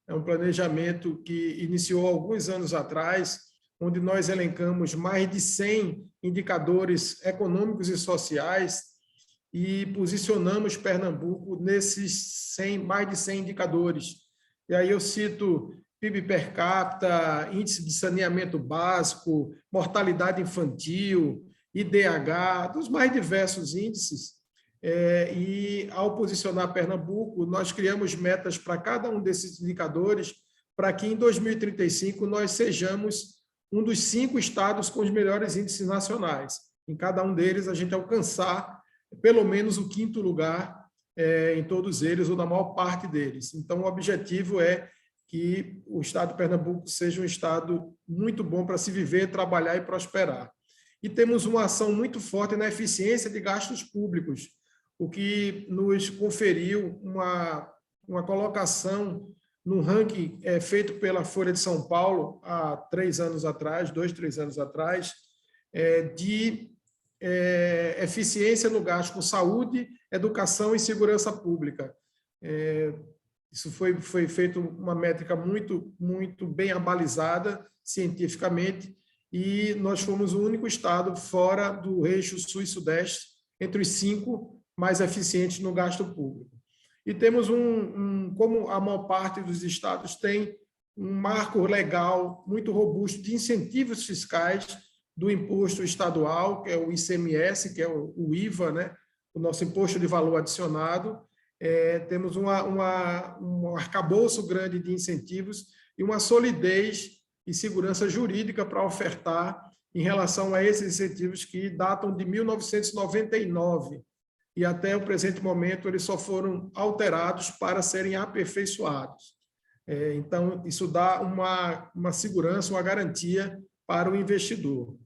[SPEAKER 3] É um planejamento que iniciou alguns anos atrás, onde nós elencamos mais de 100 indicadores econômicos e sociais e posicionamos Pernambuco nesses mais de 100 indicadores. E aí eu cito PIB per capita, índice de saneamento básico, mortalidade infantil, IDH, dos mais diversos índices. E, ao posicionar Pernambuco, nós criamos metas para cada um desses indicadores, para que em 2035 nós sejamos um dos 5 estados com os melhores índices nacionais. Em cada um deles, a gente alcançar pelo menos o 5º lugar em todos eles, ou na maior parte deles. Então, o objetivo é que o estado de Pernambuco seja um estado muito bom para se viver, trabalhar e prosperar. E temos uma ação muito forte na eficiência de gastos públicos, o que nos conferiu uma colocação no ranking feito pela Folha de São Paulo há 3 anos atrás, 2, 3 anos atrás, de eficiência no gasto com saúde, educação e segurança pública. Isso foi feito uma métrica muito, muito bem abalizada cientificamente, e nós fomos o único estado fora do eixo sul e sudeste, entre os 5 mais eficientes no gasto público. E temos como a maior parte dos estados tem um marco legal muito robusto de incentivos fiscais do imposto estadual, que é o ICMS, que é o IVA, né? O nosso imposto de valor adicionado. Temos um arcabouço grande de incentivos e uma solidez e segurança jurídica para ofertar em relação a esses incentivos que datam de 1999, e até o presente momento eles só foram alterados para serem aperfeiçoados. Então, isso dá uma segurança, uma garantia para o investidor.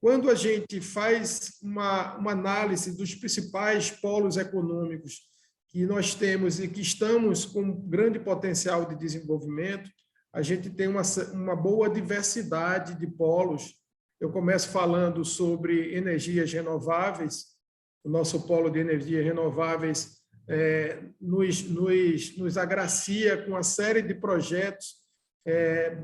[SPEAKER 3] Quando a gente faz uma análise dos principais polos econômicos que nós temos e que estamos com grande potencial de desenvolvimento, a gente tem uma boa diversidade de polos Eu começo falando sobre energias renováveis. O nosso polo de energias renováveis nos agracia com uma série de projetos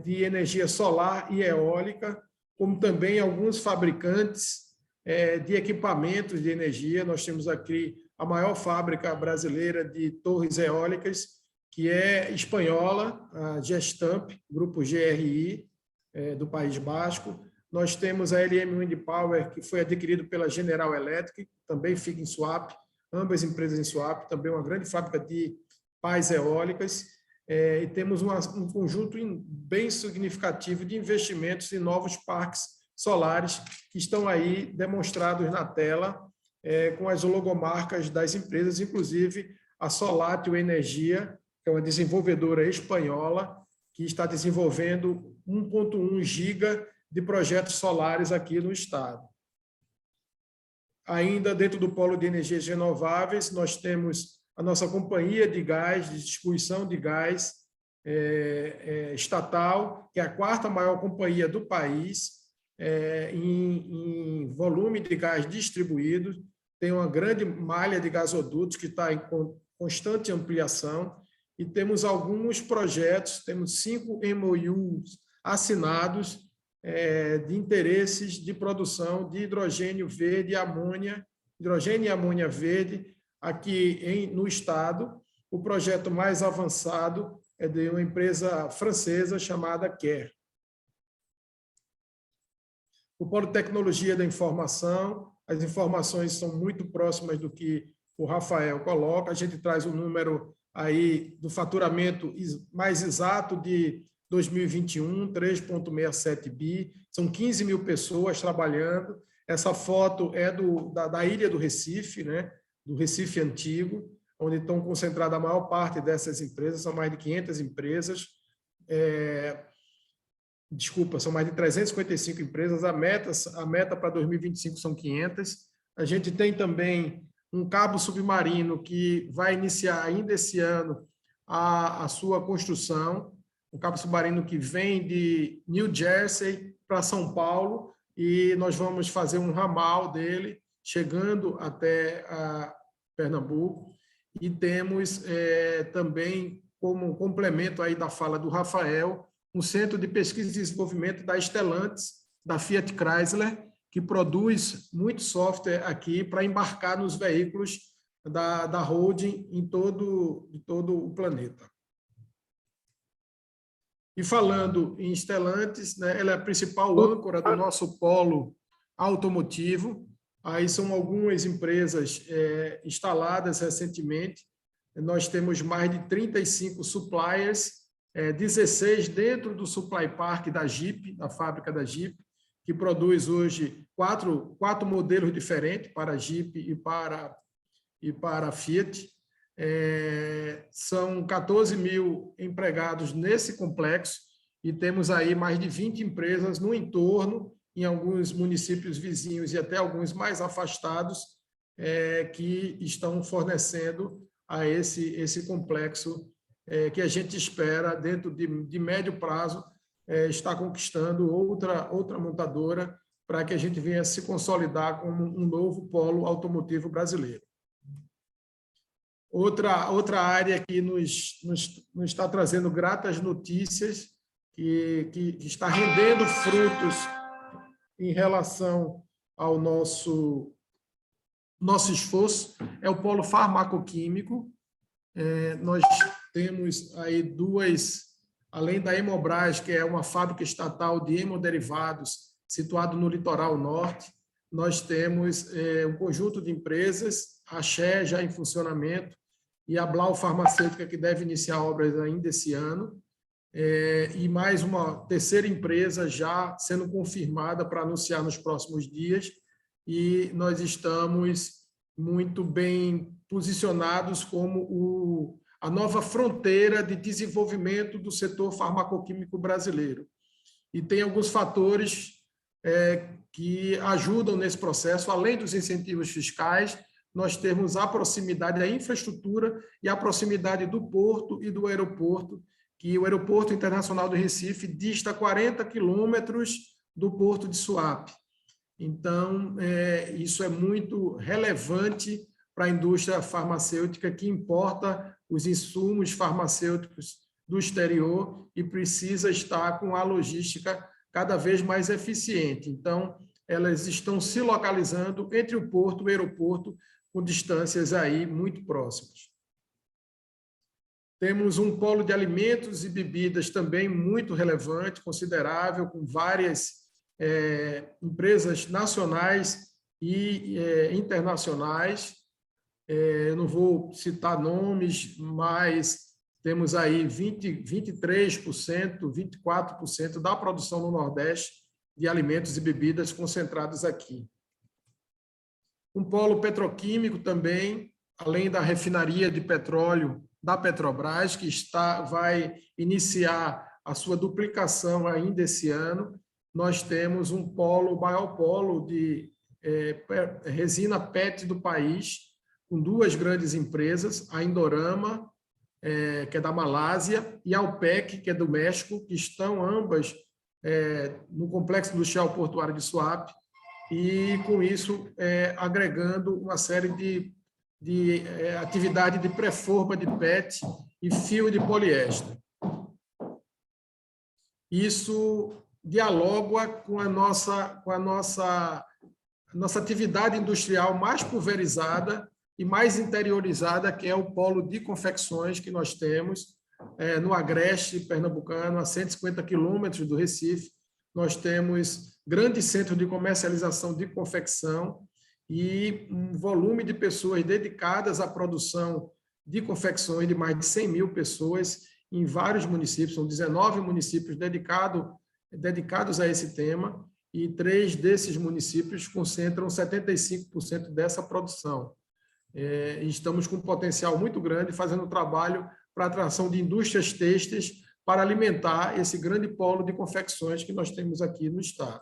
[SPEAKER 3] de energia solar e eólica, como também alguns fabricantes de equipamentos de energia. Nós temos aqui a maior fábrica brasileira de torres eólicas, que é espanhola, a Gestamp, grupo GRI, do País Basco. Nós temos a LM Wind Power, que foi adquirido pela General Electric, também fica em Suape, ambas empresas em Suape, também uma grande fábrica de pás eólicas. E temos um conjunto bem significativo de investimentos em novos parques solares que estão aí demonstrados na tela, com as logomarcas das empresas, inclusive a Solatio Energia, que é uma desenvolvedora espanhola, que está desenvolvendo 1,1 giga de projetos solares aqui no estado. Ainda dentro do polo de energias renováveis, nós temos a nossa companhia de gás, de distribuição de gás estatal, que é a 4ª maior companhia do país em volume de gás distribuído, tem uma grande malha de gasodutos que está em constante ampliação, e temos alguns projetos, temos 5 MOUs assinados de interesses de produção de hidrogênio verde e amônia, hidrogênio e amônia verde, aqui no estado. O projeto mais avançado é de uma empresa francesa chamada Care. O Polo de Tecnologia da Informação, as informações são muito próximas do que o Rafael coloca. A gente traz um número aí do faturamento mais exato de 2021, 3,67 bi, são 15 mil pessoas trabalhando. Essa foto é da ilha do Recife, né? Do Recife Antigo, onde estão concentradas a maior parte dessas empresas, são mais de 500 empresas. São mais de 355 empresas, a meta para 2025 são 500. A gente tem também um cabo submarino que vai iniciar ainda esse ano a sua construção, um cabo submarino que vem de New Jersey para São Paulo, e nós vamos fazer um ramal dele, chegando até Pernambuco, e temos também, como um complemento aí da fala do Rafael, um centro de pesquisa e desenvolvimento da Stellantis, da Fiat Chrysler, que produz muito software aqui para embarcar nos veículos da holding em todo o planeta. E falando em Stellantis, né, ela é a principal âncora do nosso polo automotivo. Aí são algumas empresas instaladas recentemente. Nós temos mais de 35 suppliers, 16 dentro do supply park da Jeep, da fábrica da Jeep, que produz hoje quatro modelos diferentes para a Jeep e para a Fiat. São 14 mil empregados nesse complexo e temos aí mais de 20 empresas no entorno, em alguns municípios vizinhos e até alguns mais afastados, que estão fornecendo a esse complexo que a gente espera, dentro de médio prazo, estar conquistando outra montadora para que a gente venha se consolidar como um novo polo automotivo brasileiro. Outra área que nos está trazendo gratas notícias, que está rendendo frutos em relação ao nosso esforço, é o polo farmacoquímico. Nós temos aí além da Hemobras, que é uma fábrica estatal de hemoderivados situado no litoral norte, nós temos um conjunto de empresas, a Xé já em funcionamento, e a Blau Farmacêutica, que deve iniciar obras ainda esse ano, e mais uma terceira empresa já sendo confirmada para anunciar nos próximos dias, e nós estamos muito bem posicionados como a nova fronteira de desenvolvimento do setor farmacoquímico brasileiro. E tem alguns fatores que ajudam nesse processo, além dos incentivos fiscais, nós temos a proximidade da infraestrutura e a proximidade do porto e do aeroporto, que o Aeroporto Internacional do Recife dista 40 quilômetros do Porto de Suape. Então, isso é muito relevante para a indústria farmacêutica, que importa os insumos farmacêuticos do exterior e precisa estar com a logística cada vez mais eficiente. Então, elas estão se localizando entre o porto e o aeroporto, com distâncias aí muito próximas. Temos um polo de alimentos e bebidas também muito relevante, considerável, com várias empresas nacionais e internacionais. Eu não vou citar nomes, mas temos aí 23%, 24% da produção no Nordeste de alimentos e bebidas concentrados aqui. Um polo petroquímico também, além da refinaria de petróleo da Petrobras, que vai iniciar a sua duplicação ainda esse ano. Nós temos um polo, o maior polo de resina PET do país, com duas grandes empresas, a Indorama, que é da Malásia, e a Alpec, que é do México, que estão ambas no Complexo Industrial Portuário de Suape, e, com isso, agregando uma série de atividade de pré-forma de PET e fio de poliéster. Isso dialoga com a nossa atividade industrial mais pulverizada e mais interiorizada, que é o polo de confecções que nós temos no Agreste pernambucano, a 150 quilômetros do Recife. Nós temos grandes centros de comercialização de confecção e um volume de pessoas dedicadas à produção de confecções de mais de 100 mil pessoas em vários municípios. São 19 municípios dedicados a esse tema, e 3 desses municípios concentram 75% dessa produção. Estamos com um potencial muito grande, fazendo trabalho para a atração de indústrias têxteis para alimentar esse grande polo de confecções que nós temos aqui no estado.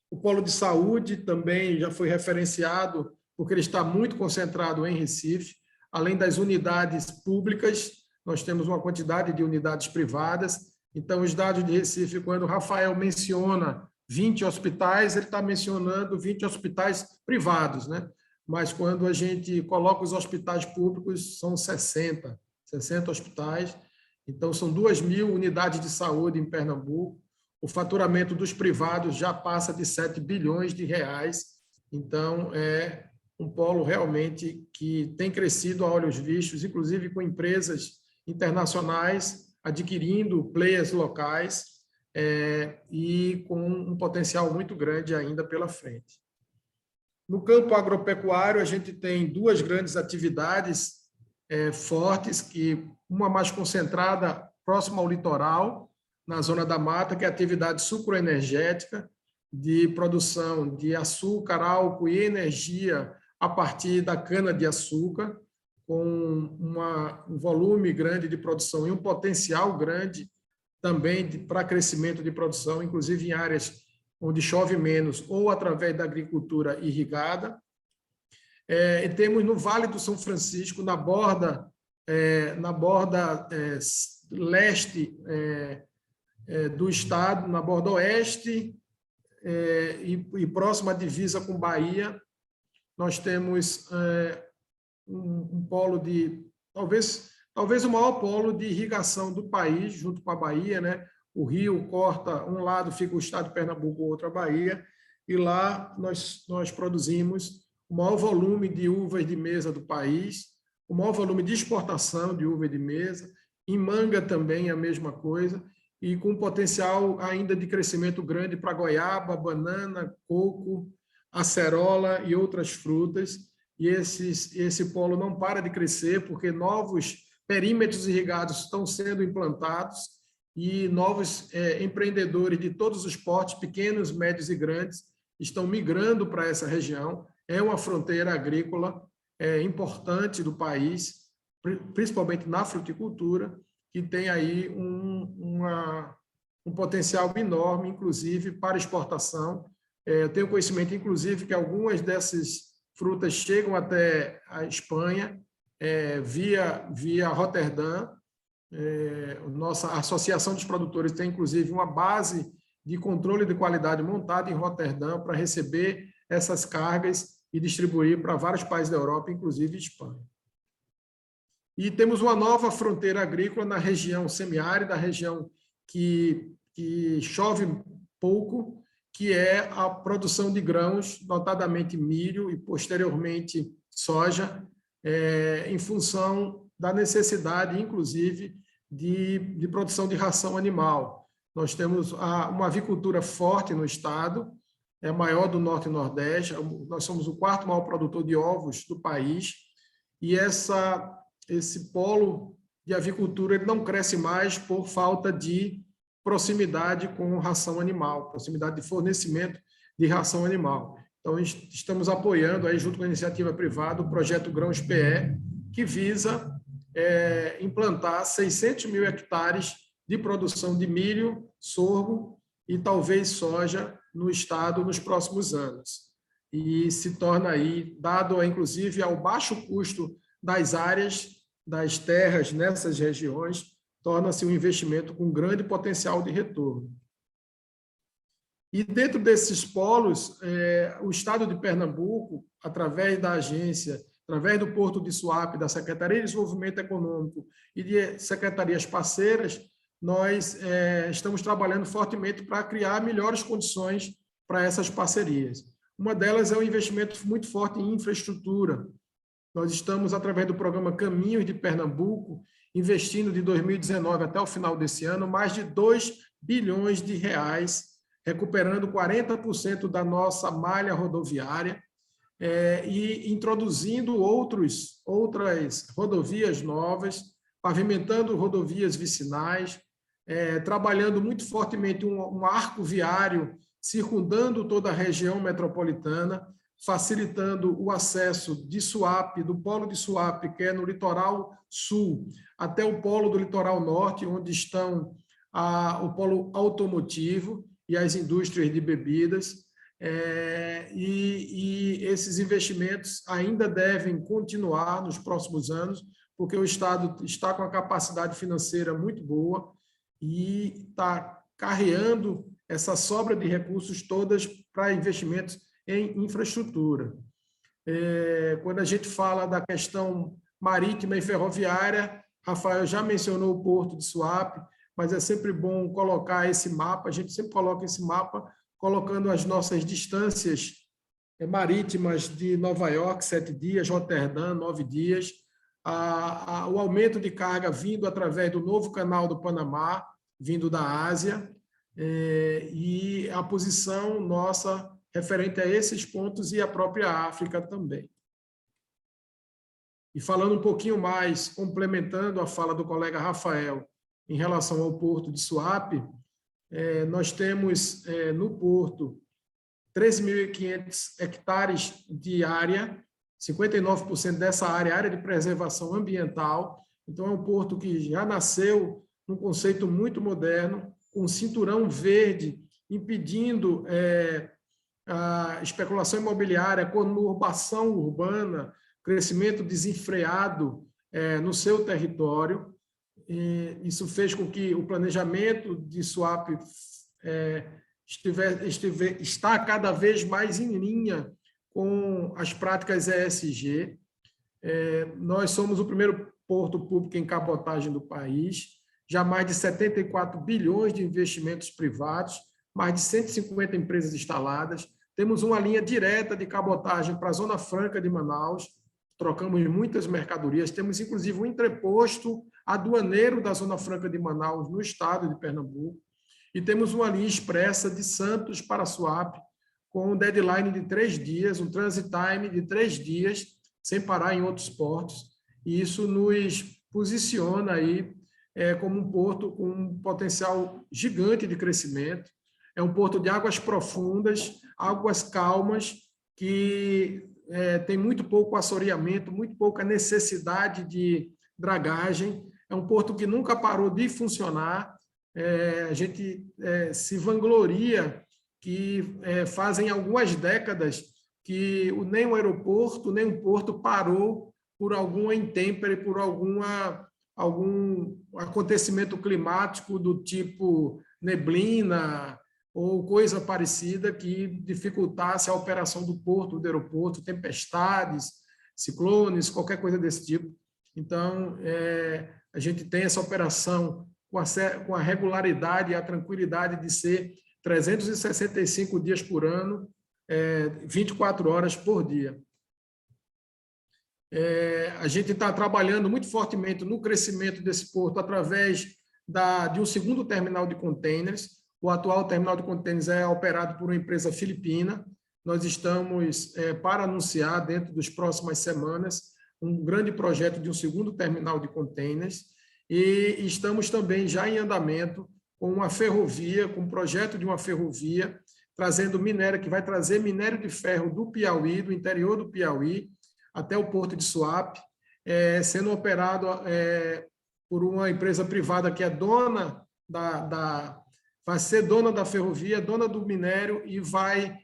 [SPEAKER 3] O polo de saúde também já foi referenciado, porque ele está muito concentrado em Recife. Além das unidades públicas, nós temos uma quantidade de unidades privadas. Então, os dados de Recife, quando o Rafael menciona 20 hospitais, ele está mencionando 20 hospitais privados, né? Mas quando a gente coloca os hospitais públicos, são 60 hospitais. Então, são 2.000 unidades de saúde em Pernambuco. O faturamento dos privados já passa de 7 bilhões de reais. Então, é um polo realmente que tem crescido a olhos vistos, inclusive com empresas internacionais adquirindo players locais e com um potencial muito grande ainda pela frente. No campo agropecuário, a gente tem 2 grandes atividades fortes, que uma mais concentrada próxima ao litoral, na zona da mata, que é a atividade sucroenergética, de produção de açúcar, álcool e energia a partir da cana-de-açúcar, com um volume grande de produção e um potencial grande também para crescimento de produção, inclusive em áreas onde chove menos ou através da agricultura irrigada. E temos no Vale do São Francisco, na borda leste do estado, na borda oeste e próxima à divisa com Bahia, nós temos um polo de, talvez o maior polo de irrigação do país, junto com a Bahia, né? O rio corta, um lado fica o estado de Pernambuco, o outro a Bahia, e lá nós produzimos o maior volume de uvas de mesa do país, o maior volume de exportação de uva de mesa, em manga também a mesma coisa, e com potencial ainda de crescimento grande para goiaba, banana, coco, acerola e outras frutas. E esse polo não para de crescer, porque novos perímetros irrigados estão sendo implantados e novos empreendedores de todos os portes, pequenos, médios e grandes, estão migrando para essa região. É uma fronteira agrícola importante do país, principalmente na fruticultura, que tem aí um potencial enorme, inclusive, para exportação. Eu tenho conhecimento, inclusive, que algumas dessas frutas chegam até a Espanha via Roterdã. Nossa Associação dos Produtores tem, inclusive, uma base de controle de qualidade montada em Roterdã para receber essas cargas e distribuir para vários países da Europa, inclusive Espanha. E temos uma nova fronteira agrícola na região semiárida, a região que chove pouco, que é a produção de grãos, notadamente milho e, posteriormente, soja, em função da necessidade, inclusive, de produção de ração animal. Nós temos uma avicultura forte no estado, é a maior do Norte e Nordeste, nós somos o quarto maior produtor de ovos do país, e esse polo de avicultura ele não cresce mais por falta de proximidade com ração animal, proximidade de fornecimento de ração animal. Então, estamos apoiando, aí, junto com a iniciativa privada, o projeto Grãos PE, que visa implantar 600 mil hectares de produção de milho, sorgo e talvez soja no estado nos próximos anos. E se torna aí, dado inclusive ao baixo custo das áreas, das terras nessas regiões, torna-se um investimento com grande potencial de retorno. E dentro desses polos, o estado de Pernambuco, através da agência, através do Porto de Suape, da Secretaria de Desenvolvimento Econômico e de secretarias parceiras, nós estamos trabalhando fortemente para criar melhores condições para essas parcerias. Uma delas é um investimento muito forte em infraestrutura. Nós estamos, através do programa Caminhos de Pernambuco, investindo de 2019 até o final desse ano mais de 2 bilhões de reais, recuperando 40% da nossa malha rodoviária e introduzindo outras rodovias novas, pavimentando rodovias vicinais, trabalhando muito fortemente um arco viário circundando toda a região metropolitana, facilitando o acesso de Suape, do polo de Suape, que é no litoral sul, até o polo do litoral norte, onde estão o polo automotivo e as indústrias de bebidas. E esses investimentos ainda devem continuar nos próximos anos, porque o Estado está com a capacidade financeira muito boa e está carreando essa sobra de recursos todas para investimentos em infraestrutura. Quando a gente fala da questão marítima e ferroviária, Rafael já mencionou o Porto de Suape, mas é sempre bom colocar esse mapa, a gente sempre coloca esse mapa, colocando as nossas distâncias marítimas de Nova York, 7 dias, Roterdã, 9 dias, o aumento de carga vindo através do novo canal do Panamá, vindo da Ásia, e a posição nossa referente a esses pontos e a própria África também. E falando um pouquinho mais, complementando a fala do colega Rafael em relação ao Porto de Suape, nós temos no Porto 13.500 hectares de área, 59% dessa área de preservação ambiental. Então, é um porto que já nasceu num conceito muito moderno, com um cinturão verde, impedindo a especulação imobiliária, a conurbação urbana, crescimento desenfreado no seu território. Isso fez com que o planejamento de Suape está cada vez mais em linha com as práticas ESG. Nós somos o primeiro porto público em cabotagem do país, já mais de 74 bilhões de investimentos privados, mais de 150 empresas instaladas. Temos uma linha direta de cabotagem para a Zona Franca de Manaus, trocamos muitas mercadorias, temos inclusive um entreposto aduaneiro da Zona Franca de Manaus no estado de Pernambuco, e temos uma linha expressa de Santos para Suape, com um deadline de 3 dias, um transit time de 3 dias, sem parar em outros portos, e isso nos posiciona aí como um porto com um potencial gigante de crescimento. É um porto de águas profundas, águas calmas, que tem muito pouco assoreamento, muito pouca necessidade de dragagem. É um porto que nunca parou de funcionar. A gente se vangloria que fazem algumas décadas que nem o aeroporto, nem o porto parou por alguma intempérie, por algum acontecimento climático do tipo neblina, ou coisa parecida que dificultasse a operação do porto, do aeroporto, tempestades, ciclones, qualquer coisa desse tipo. Então, a gente tem essa operação com a regularidade e a tranquilidade de ser 365 dias por ano, 24 horas por dia. A gente está trabalhando muito fortemente no crescimento desse porto através de um segundo terminal de contêineres. O atual terminal de contêineres é operado por uma empresa filipina. Nós estamos para anunciar, dentro das próximas semanas, um grande projeto de um segundo terminal de contêineres, e estamos também já em andamento com uma ferrovia, com um projeto de uma ferrovia, trazendo minério, que vai trazer minério de ferro do Piauí, do interior do Piauí, até o porto de Suape, sendo operado por uma empresa privada que é dona vai ser dona da ferrovia, dona do minério, e vai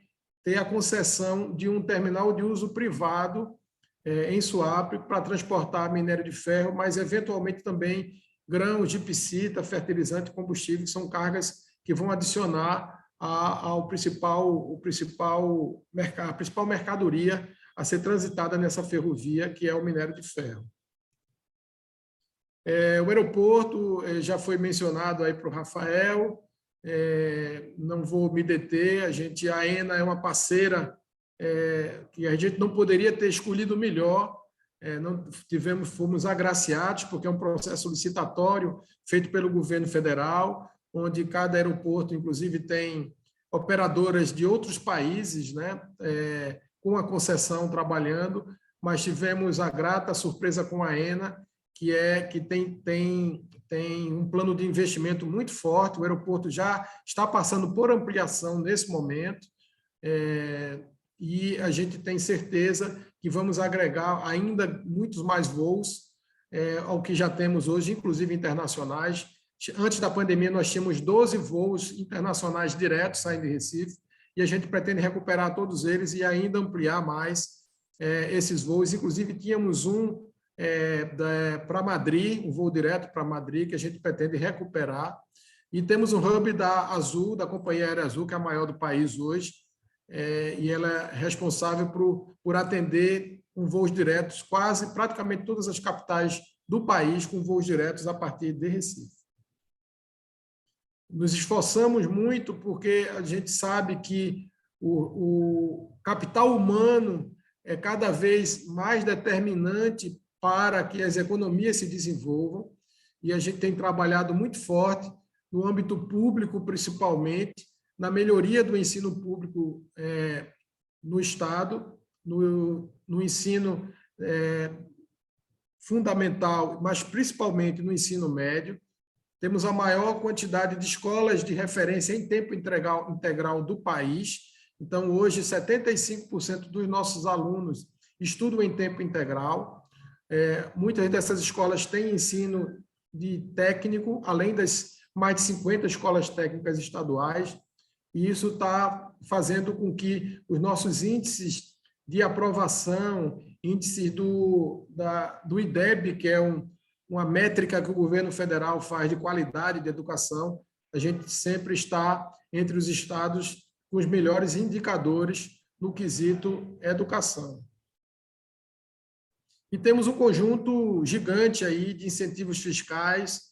[SPEAKER 3] ter a concessão de um terminal de uso privado em Suape para transportar minério de ferro, mas eventualmente também grãos de piscita, fertilizante, combustível, que são cargas que vão adicionar a principal mercadoria a ser transitada nessa ferrovia, que é o minério de ferro. O aeroporto já foi mencionado aí para o Rafael, não vou me deter, a AENA é uma parceira que a gente não poderia ter escolhido melhor, fomos agraciados, porque é um processo licitatório feito pelo governo federal, onde cada aeroporto, inclusive, tem operadoras de outros países, né, com a concessão trabalhando, mas tivemos a grata surpresa com a AENA, que tem um plano de investimento muito forte. O aeroporto já está passando por ampliação nesse momento, e a gente tem certeza que vamos agregar ainda muitos mais voos ao que já temos hoje, inclusive internacionais. Antes da pandemia, nós tínhamos 12 voos internacionais diretos saindo de Recife, e a gente pretende recuperar todos eles e ainda ampliar mais esses voos. Inclusive, tínhamos um para Madrid, um voo direto para Madrid, que a gente pretende recuperar. E temos um hub da Azul, da Companhia Aérea Azul, que é a maior do país hoje, e ela é responsável por atender com voos diretos praticamente todas as capitais do país, com voos diretos a partir de Recife. Nos esforçamos muito porque a gente sabe que o capital humano é cada vez mais determinante para que as economias se desenvolvam, e a gente tem trabalhado muito forte no âmbito público, principalmente, na melhoria do ensino público no Estado, no ensino fundamental, mas principalmente no ensino médio. Temos a maior quantidade de escolas de referência em tempo integral do país. Então, hoje, 75% dos nossos alunos estudam em tempo integral. Muitas dessas escolas têm ensino de técnico, além das mais de 50 escolas técnicas estaduais, e isso está fazendo com que os nossos índices de aprovação, índice do IDEB, que é uma métrica que o governo federal faz de qualidade de educação, a gente sempre está entre os estados com os melhores indicadores no quesito educação. E temos um conjunto gigante aí de incentivos fiscais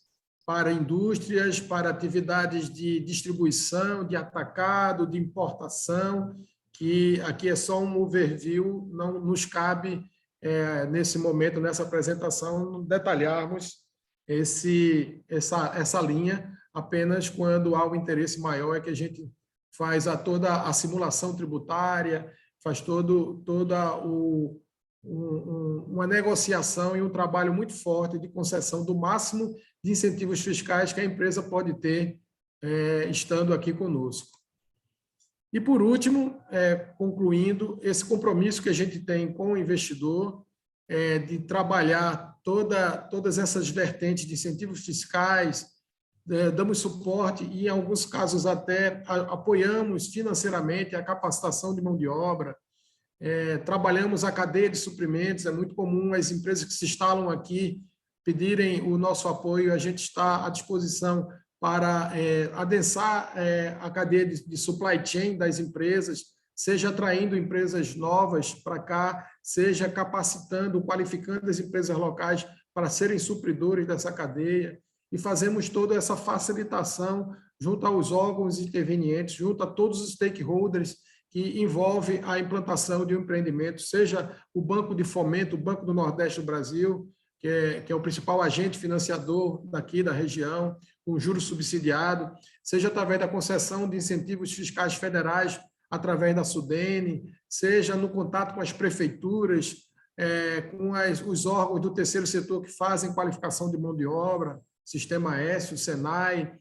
[SPEAKER 3] para indústrias, para atividades de distribuição, de atacado, de importação, que aqui é só um overview, não nos cabe, nesse momento, nessa apresentação, detalharmos essa linha, apenas quando há um interesse maior é que a gente faz toda a simulação tributária, faz toda uma negociação e um trabalho muito forte de concessão do máximo de incentivos fiscais que a empresa pode ter estando aqui conosco. E, por último, concluindo, esse compromisso que a gente tem com o investidor de trabalhar todas essas vertentes de incentivos fiscais, damos suporte e, em alguns casos, até apoiamos financeiramente a capacitação de mão de obra, trabalhamos a cadeia de suprimentos. É muito comum as empresas que se instalam aqui pedirem o nosso apoio, a gente está à disposição para adensar a cadeia de supply chain das empresas, seja atraindo empresas novas para cá, seja capacitando, qualificando as empresas locais para serem supridores dessa cadeia, e fazemos toda essa facilitação junto aos órgãos intervenientes, junto a todos os stakeholders que envolve a implantação de um empreendimento, seja o Banco de Fomento, o Banco do Nordeste do Brasil, que é o principal agente financiador daqui da região, com juros subsidiados, seja através da concessão de incentivos fiscais federais, através da SUDENE, seja no contato com as prefeituras, com os órgãos do terceiro setor que fazem qualificação de mão de obra, Sistema S, o SENAI,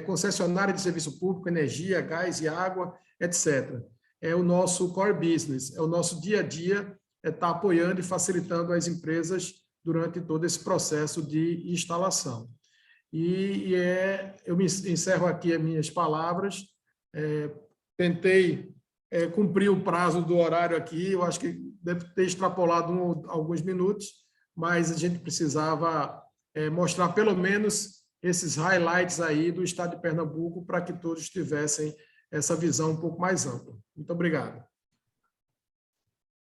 [SPEAKER 3] concessionária de serviço público, energia, gás e água, etc. É o nosso core business, é o nosso dia a dia, estar apoiando e facilitando as empresas durante todo esse processo de instalação. Eu encerro aqui as minhas palavras, tentei cumprir o prazo do horário aqui, eu acho que deve ter extrapolado alguns minutos, mas a gente precisava mostrar pelo menos esses highlights aí do estado de Pernambuco para que todos tivessem essa visão um pouco mais ampla. Muito obrigado.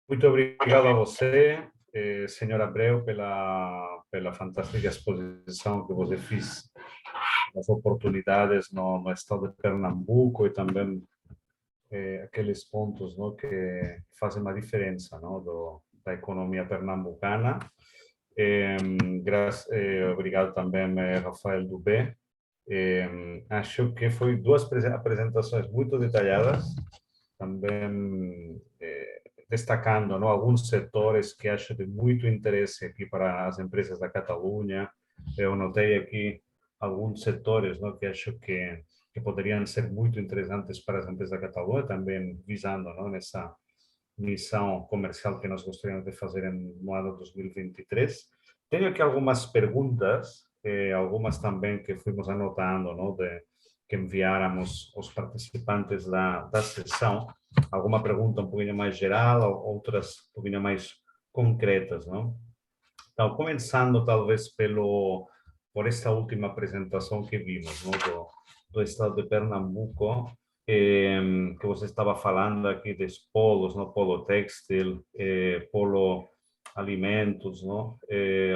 [SPEAKER 1] Muito obrigado a você, senhor Abreu, pela fantástica exposição que você fez das oportunidades no estado de Pernambuco e também aqueles pontos, não, que fazem uma diferença, não, da economia pernambucana. Obrigado também, Rafael Dubé. Acho que foi duas apresentações muito detalhadas, também destacando, não, alguns setores que acho de muito interesse aqui para as empresas da Catalunha. Eu notei aqui alguns setores, não, que acho que poderiam ser muito interessantes para as empresas da Catalunha, também visando, não, nessa missão comercial que nós gostaríamos de fazer no ano 2023. Tenho aqui algumas perguntas, algumas também que fomos anotando, não, que enviáramos aos participantes da sessão. Alguma pergunta um pouquinho mais geral, outras um pouquinho mais concretas, não? Então, começando talvez por esta última apresentação que vimos, não, do estado de Pernambuco, que você estava falando aqui dos polos, no polo têxtil, polo alimentos, não,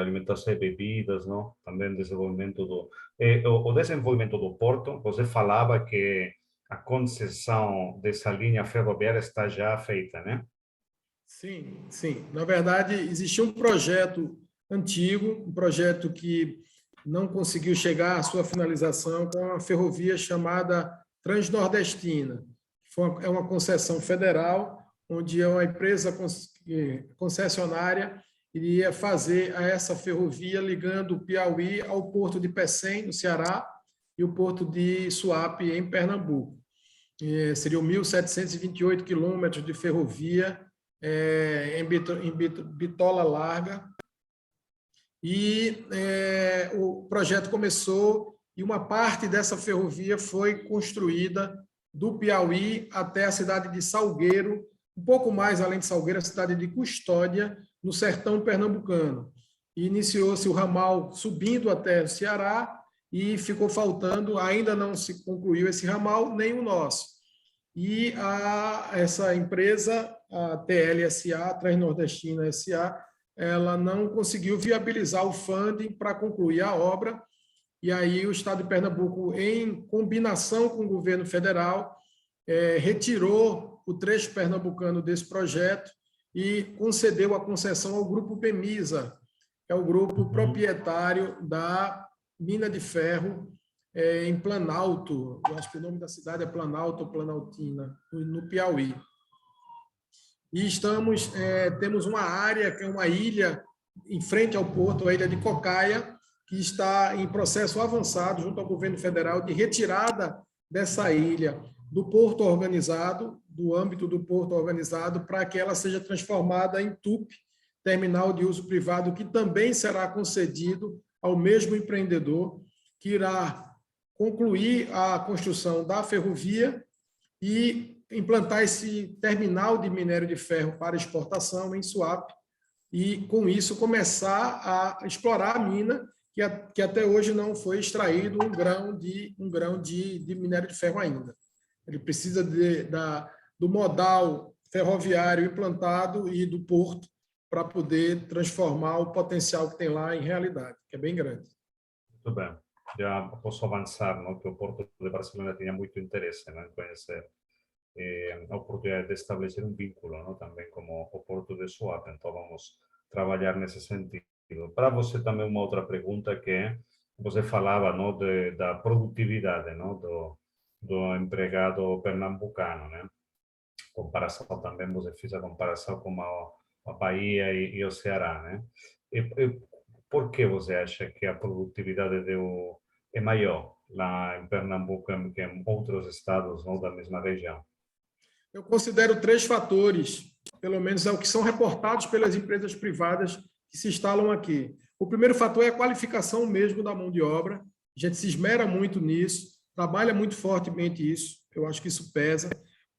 [SPEAKER 1] alimentação e bebidas, não, também desenvolvimento o desenvolvimento do porto. Você falava que a concessão dessa linha ferroviária está já feita, né?
[SPEAKER 3] Sim, sim. Na verdade, existia um projeto antigo, um projeto que não conseguiu chegar à sua finalização, com uma ferrovia chamada Transnordestina. É uma concessão federal, onde uma empresa concessionária iria fazer essa ferrovia ligando o Piauí ao porto de Pecém, no Ceará, e o porto de Suape, em Pernambuco. Seriam 1.728 quilômetros de ferrovia em bitola larga. E o projeto começou e uma parte dessa ferrovia foi construída do Piauí até a cidade de Salgueiro, um pouco mais além de Salgueiro, a cidade de Custódia, no sertão pernambucano. E iniciou-se o ramal subindo até o Ceará e ficou faltando, ainda não se concluiu esse ramal, nem o nosso. E essa empresa, a TLSA, Transnordestina SA, ela não conseguiu viabilizar o funding para concluir a obra, e aí o Estado de Pernambuco, em combinação com o governo federal, retirou o trecho pernambucano desse projeto e concedeu a concessão ao Grupo PEMISA, que é o grupo proprietário da mina de ferro em Planalto, eu acho que o nome da cidade é Planalto ou Planaltina, no Piauí. E temos uma área, que é uma ilha, em frente ao porto, a ilha de Cocaia, que está em processo avançado junto ao governo federal de retirada dessa ilha do porto organizado, do âmbito do porto organizado, para que ela seja transformada em TUP, terminal de uso privado, que também será concedido ao mesmo empreendedor, que irá concluir a construção da ferrovia e implantar esse terminal de minério de ferro para exportação em Suape e, com isso, começar a explorar a mina que até hoje não foi extraído um grão de minério de ferro ainda. Ele precisa do modal ferroviário implantado e do porto para poder transformar o potencial que tem lá em realidade, que é bem grande.
[SPEAKER 1] Muito bem. Já posso avançar, não? Que o Porto de Barcelona tinha muito interesse, não? Em conhecer a oportunidade de estabelecer um vínculo, não? Também como o Porto de Suape. Então, vamos trabalhar nesse sentido. Para você também uma outra pergunta que é, você falava, não, da produtividade, não, do empregado pernambucano, né? Comparação também, você fez a comparação com a Bahia e o Ceará, né? E por que você acha que a produtividade é maior lá em Pernambuco que em outros estados, não, da mesma região?
[SPEAKER 3] Eu considero 3 fatores, pelo menos é o que são reportados pelas empresas privadas que se instalam aqui. O primeiro fator é a qualificação mesmo da mão de obra. A gente se esmera muito nisso, trabalha muito fortemente isso. Eu acho que isso pesa.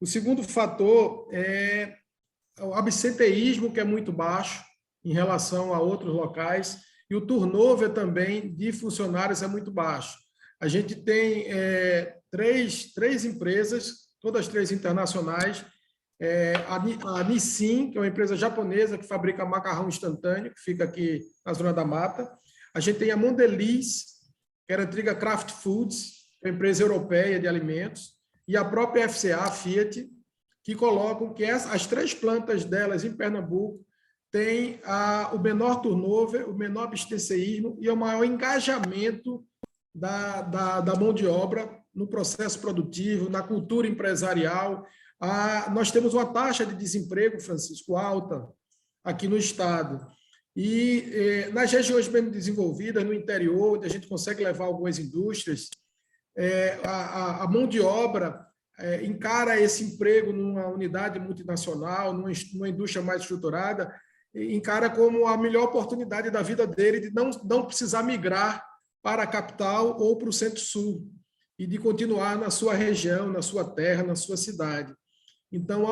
[SPEAKER 3] O segundo fator é o absenteísmo, que é muito baixo em relação a outros locais, e o turnover também de funcionários é muito baixo. A gente tem três empresas, todas 3 internacionais, a Nissin, que é uma empresa japonesa que fabrica macarrão instantâneo, que fica aqui na Zona da Mata. A gente tem a Mondelez, que era a antiga Kraft Foods, que é uma empresa europeia de alimentos, e a própria FCA, a Fiat, que colocam que as 3 plantas delas em Pernambuco têm o menor turnover, o menor abstencionismo e o maior engajamento da mão de obra no processo produtivo, na cultura empresarial. Nós temos uma taxa de desemprego, Francisco, alta aqui no estado. E nas regiões bem desenvolvidas, no interior, onde a gente consegue levar algumas indústrias, a mão de obra encara esse emprego numa unidade multinacional, numa indústria mais estruturada, encara como a melhor oportunidade da vida dele de não precisar migrar para a capital ou para o centro-sul e de continuar na sua região, na sua terra, na sua cidade. Então,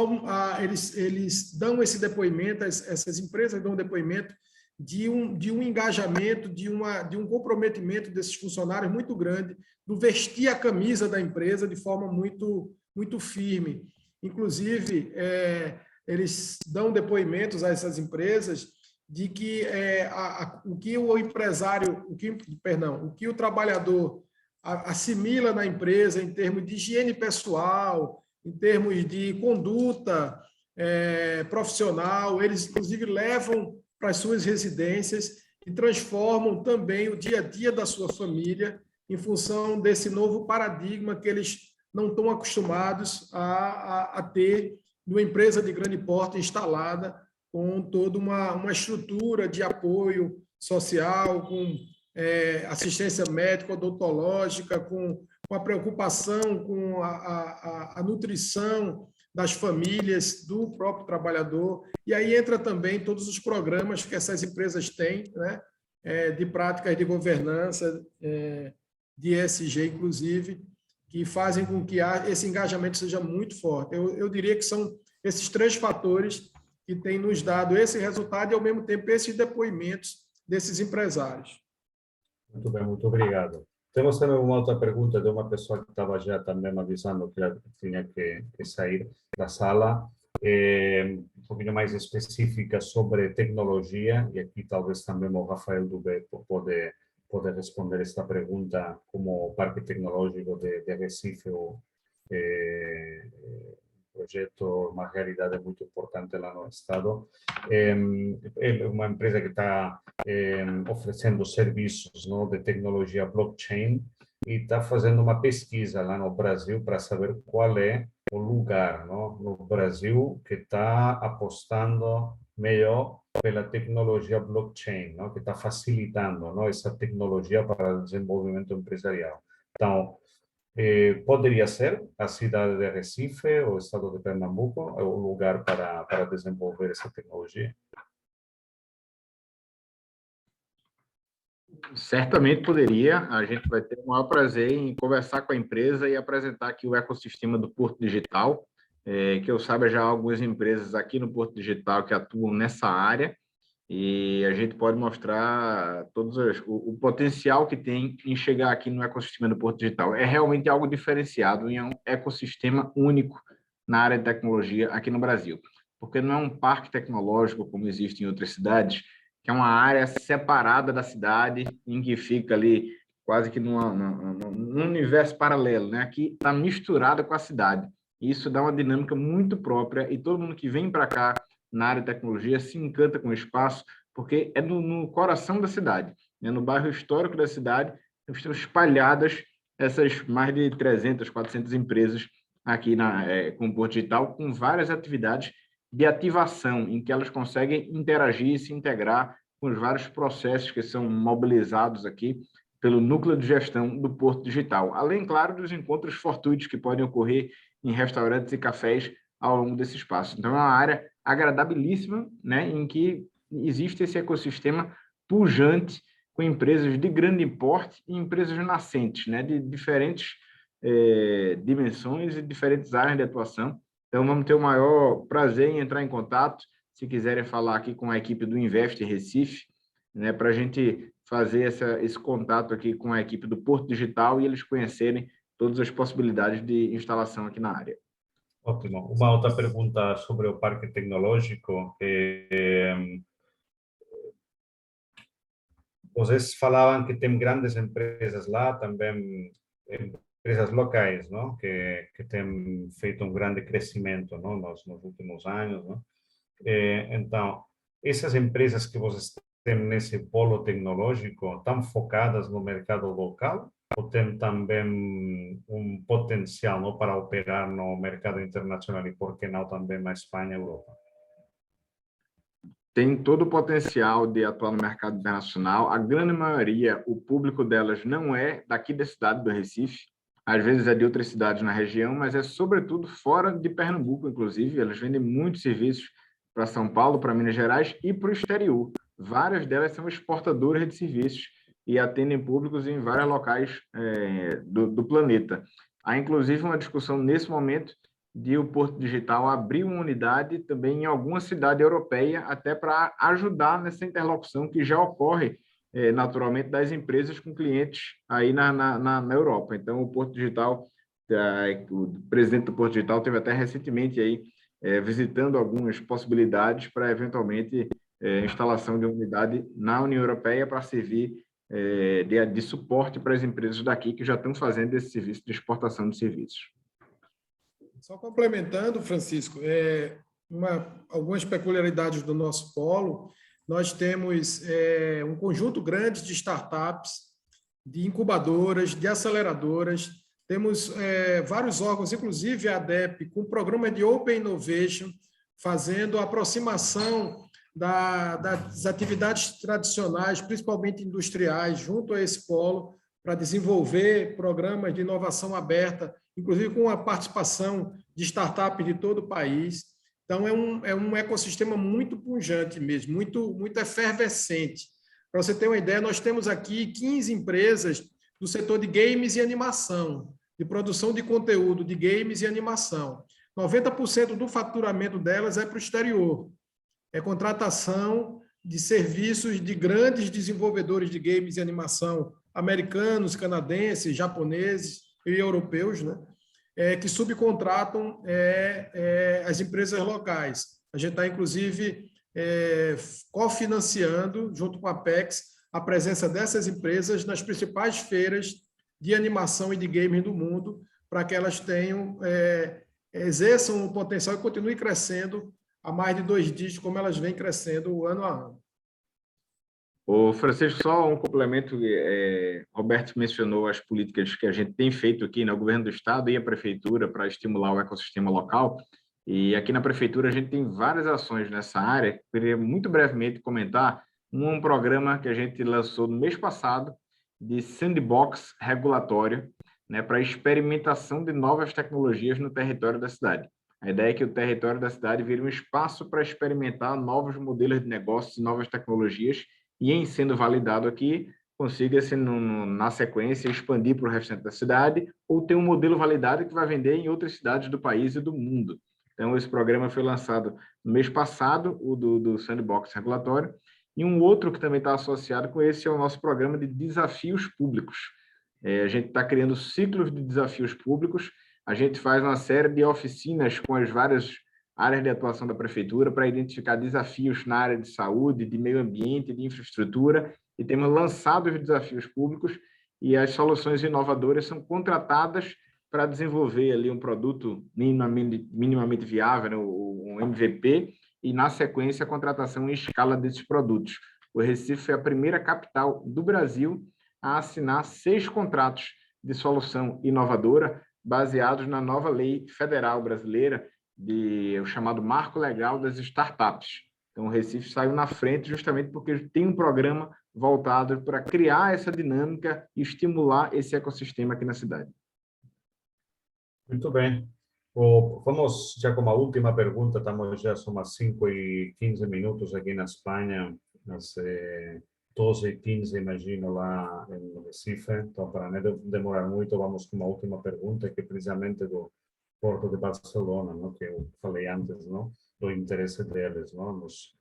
[SPEAKER 3] eles dão esse depoimento, essas empresas dão depoimento de um engajamento, de um comprometimento desses funcionários muito grande, do vestir a camisa da empresa de forma muito, muito firme. Inclusive, eles dão depoimentos a essas empresas de que o que o empresário, o que o trabalhador assimila na empresa em termos de higiene pessoal, em termos de conduta profissional, eles inclusive levam para as suas residências e transformam também o dia a dia da sua família em função desse novo paradigma que eles não estão acostumados a ter numa empresa de grande porte instalada com toda uma estrutura de apoio social, com assistência médica, odontológica, com a preocupação com a nutrição das famílias, do próprio trabalhador. E aí entra também todos os programas que essas empresas têm, né, de práticas de governança, de ESG, inclusive, que fazem com que esse engajamento seja muito forte. Eu diria que são esses 3 fatores que têm nos dado esse resultado e, ao mesmo tempo, esses depoimentos desses empresários.
[SPEAKER 1] Muito bem, muito obrigado. Temos também uma outra pergunta de uma pessoa que estava já também me avisando que tinha que sair da sala, um pouquinho mais específica sobre tecnologia, e aqui talvez também o Rafael Dubé pode responder esta pergunta como Parque Tecnológico de Recife, projeto, uma realidade muito importante lá no estado. É uma empresa que está oferecendo serviços, não, de tecnologia blockchain e está fazendo uma pesquisa lá no Brasil para saber qual é o lugar, não, no Brasil que está apostando melhor pela tecnologia blockchain, não, que está facilitando, não, essa tecnologia para o desenvolvimento empresarial. Então, poderia ser a cidade de Recife ou o estado de Pernambuco o lugar para desenvolver essa tecnologia?
[SPEAKER 2] Certamente poderia. A gente vai ter o maior prazer em conversar com a empresa e apresentar aqui o ecossistema do Porto Digital, que eu saiba já há algumas empresas aqui no Porto Digital que atuam nessa área e a gente pode mostrar o potencial que tem em chegar aqui no ecossistema do Porto Digital. É realmente algo diferenciado e é um ecossistema único na área de tecnologia aqui no Brasil, porque não é um parque tecnológico como existe em outras cidades, que é uma área separada da cidade, em que fica ali quase que num universo paralelo, né? Aqui está misturado com a cidade. Isso dá uma dinâmica muito própria e todo mundo que vem para cá na área de tecnologia se encanta com o espaço, porque é no coração da cidade, né? No bairro histórico da cidade, estão espalhadas essas mais de 300, 400 empresas aqui com o Porto Digital, com várias atividades de ativação, em que elas conseguem interagir e se integrar com os vários processos que são mobilizados aqui pelo núcleo de gestão do Porto Digital. Além, claro, dos encontros fortuitos que podem ocorrer em restaurantes e cafés ao longo desse espaço. Então, é uma área agradabilíssima, né, em que existe esse ecossistema pujante com empresas de grande porte e empresas nascentes, né, de diferentes dimensões e diferentes áreas de atuação. Então, vamos ter o maior prazer em entrar em contato, se quiserem falar aqui com a equipe do Invest Recife, né, para a gente fazer esse contato aqui com a equipe do Porto Digital e eles conhecerem todas as possibilidades de instalação aqui na área.
[SPEAKER 1] Ótimo. Uma outra pergunta sobre o parque tecnológico. Vocês falavam que tem grandes empresas lá, também empresas locais, não? Que têm feito um grande crescimento, não? Nos últimos anos, não? Então, essas empresas que vocês têm nesse polo tecnológico estão focadas no mercado local ou tem também um potencial, não, para operar no mercado internacional e, por que não, também na Espanha e Europa?
[SPEAKER 2] Tem todo o potencial de atuar no mercado internacional. A grande maioria, o público delas não é daqui da cidade do Recife, às vezes é de outras cidades na região, mas é sobretudo fora de Pernambuco, inclusive. Elas vendem muitos serviços para São Paulo, para Minas Gerais e para o exterior. Várias delas são exportadoras de serviços e atendem públicos em vários locais do planeta. Há, inclusive, uma discussão nesse momento de o Porto Digital abrir uma unidade também em alguma cidade europeia, até para ajudar nessa interlocução que já ocorre naturalmente das empresas com clientes aí na Europa. Então, o Porto Digital, o presidente do Porto Digital teve até recentemente aí visitando algumas possibilidades para eventualmente instalação de uma unidade na União Europeia para servir de suporte para as empresas daqui que já estão fazendo esse serviço de exportação de serviços.
[SPEAKER 3] Só complementando, Francisco, algumas peculiaridades do nosso polo. Nós temos um conjunto grande de startups, de incubadoras, de aceleradoras. Temos vários órgãos, inclusive a ADEP, com programa de Open Innovation, fazendo a aproximação das atividades tradicionais, principalmente industriais, junto a esse polo, para desenvolver programas de inovação aberta, inclusive com a participação de startups de todo o país. Então, é um ecossistema muito pujante mesmo, muito efervescente. Para você ter uma ideia, nós temos aqui 15 empresas do setor de games e animação, de produção de conteúdo de games e animação. 90% do faturamento delas é para o exterior. É contratação de serviços de grandes desenvolvedores de games e animação, americanos, canadenses, japoneses e europeus, né? Que subcontratam as empresas locais. A gente está, inclusive, cofinanciando, junto com a Apex, a presença dessas empresas nas principais feiras de animação e de games do mundo, para que elas exerçam o potencial e continuem crescendo a mais de 2 dígitos, como elas vêm crescendo ano a ano.
[SPEAKER 2] O Francisco, só um complemento, Roberto mencionou as políticas que a gente tem feito aqui no governo do estado e a prefeitura para estimular o ecossistema local, e aqui na prefeitura a gente tem várias ações nessa área. Queria muito brevemente comentar um programa que a gente lançou no mês passado de sandbox regulatório, né, para experimentação de novas tecnologias no território da cidade. A ideia é que o território da cidade vire um espaço para experimentar novos modelos de negócios e novas tecnologias, e em sendo validado aqui, consiga-se, na sequência, expandir para o restante da cidade ou ter um modelo validado que vai vender em outras cidades do país e do mundo. Então, esse programa foi lançado no mês passado, o do Sandbox Regulatório, E um outro que também está associado com esse é o nosso programa de desafios públicos. A gente está criando ciclos de desafios públicos, a gente faz uma série de oficinas com as várias áreas de atuação da prefeitura para identificar desafios na área de saúde, de meio ambiente, de infraestrutura, e temos lançado os desafios públicos e as soluções inovadoras são contratadas para desenvolver ali um produto minimamente viável, né, um MVP, e, na sequência, a contratação em escala desses produtos. O Recife foi a primeira capital do Brasil a assinar 6 contratos de solução inovadora baseados na nova lei federal brasileira, o chamado Marco Legal das Startups. Então, o Recife saiu na frente justamente porque tem um programa voltado para criar essa dinâmica e estimular esse ecossistema aqui na cidade.
[SPEAKER 1] Muito bem. Vamos já com a última pergunta, estamos já são umas 5:15 minutos aqui na Espanha, às 12:15, imagino, lá em Recife. Então, para não demorar muito, vamos com uma última pergunta, que é precisamente do Porto de Barcelona, não? Que eu falei antes, não? Do interesse deles, não? Nos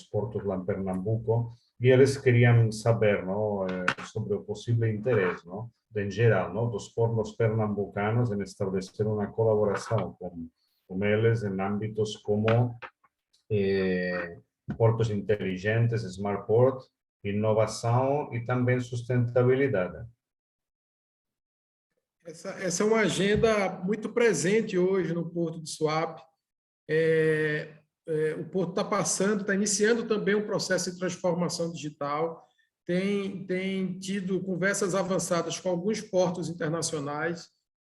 [SPEAKER 1] portos lá em Pernambuco, e eles queriam saber, não? Sobre o possível interesse, não? Em geral, não, dos portos pernambucanos em estabelecer uma colaboração com eles em âmbitos como portos inteligentes, smart port, inovação e também sustentabilidade.
[SPEAKER 3] Essa é uma agenda muito presente hoje no Porto de Suape. O Porto está passando, está iniciando também um processo de transformação digital, tem tido conversas avançadas com alguns portos internacionais.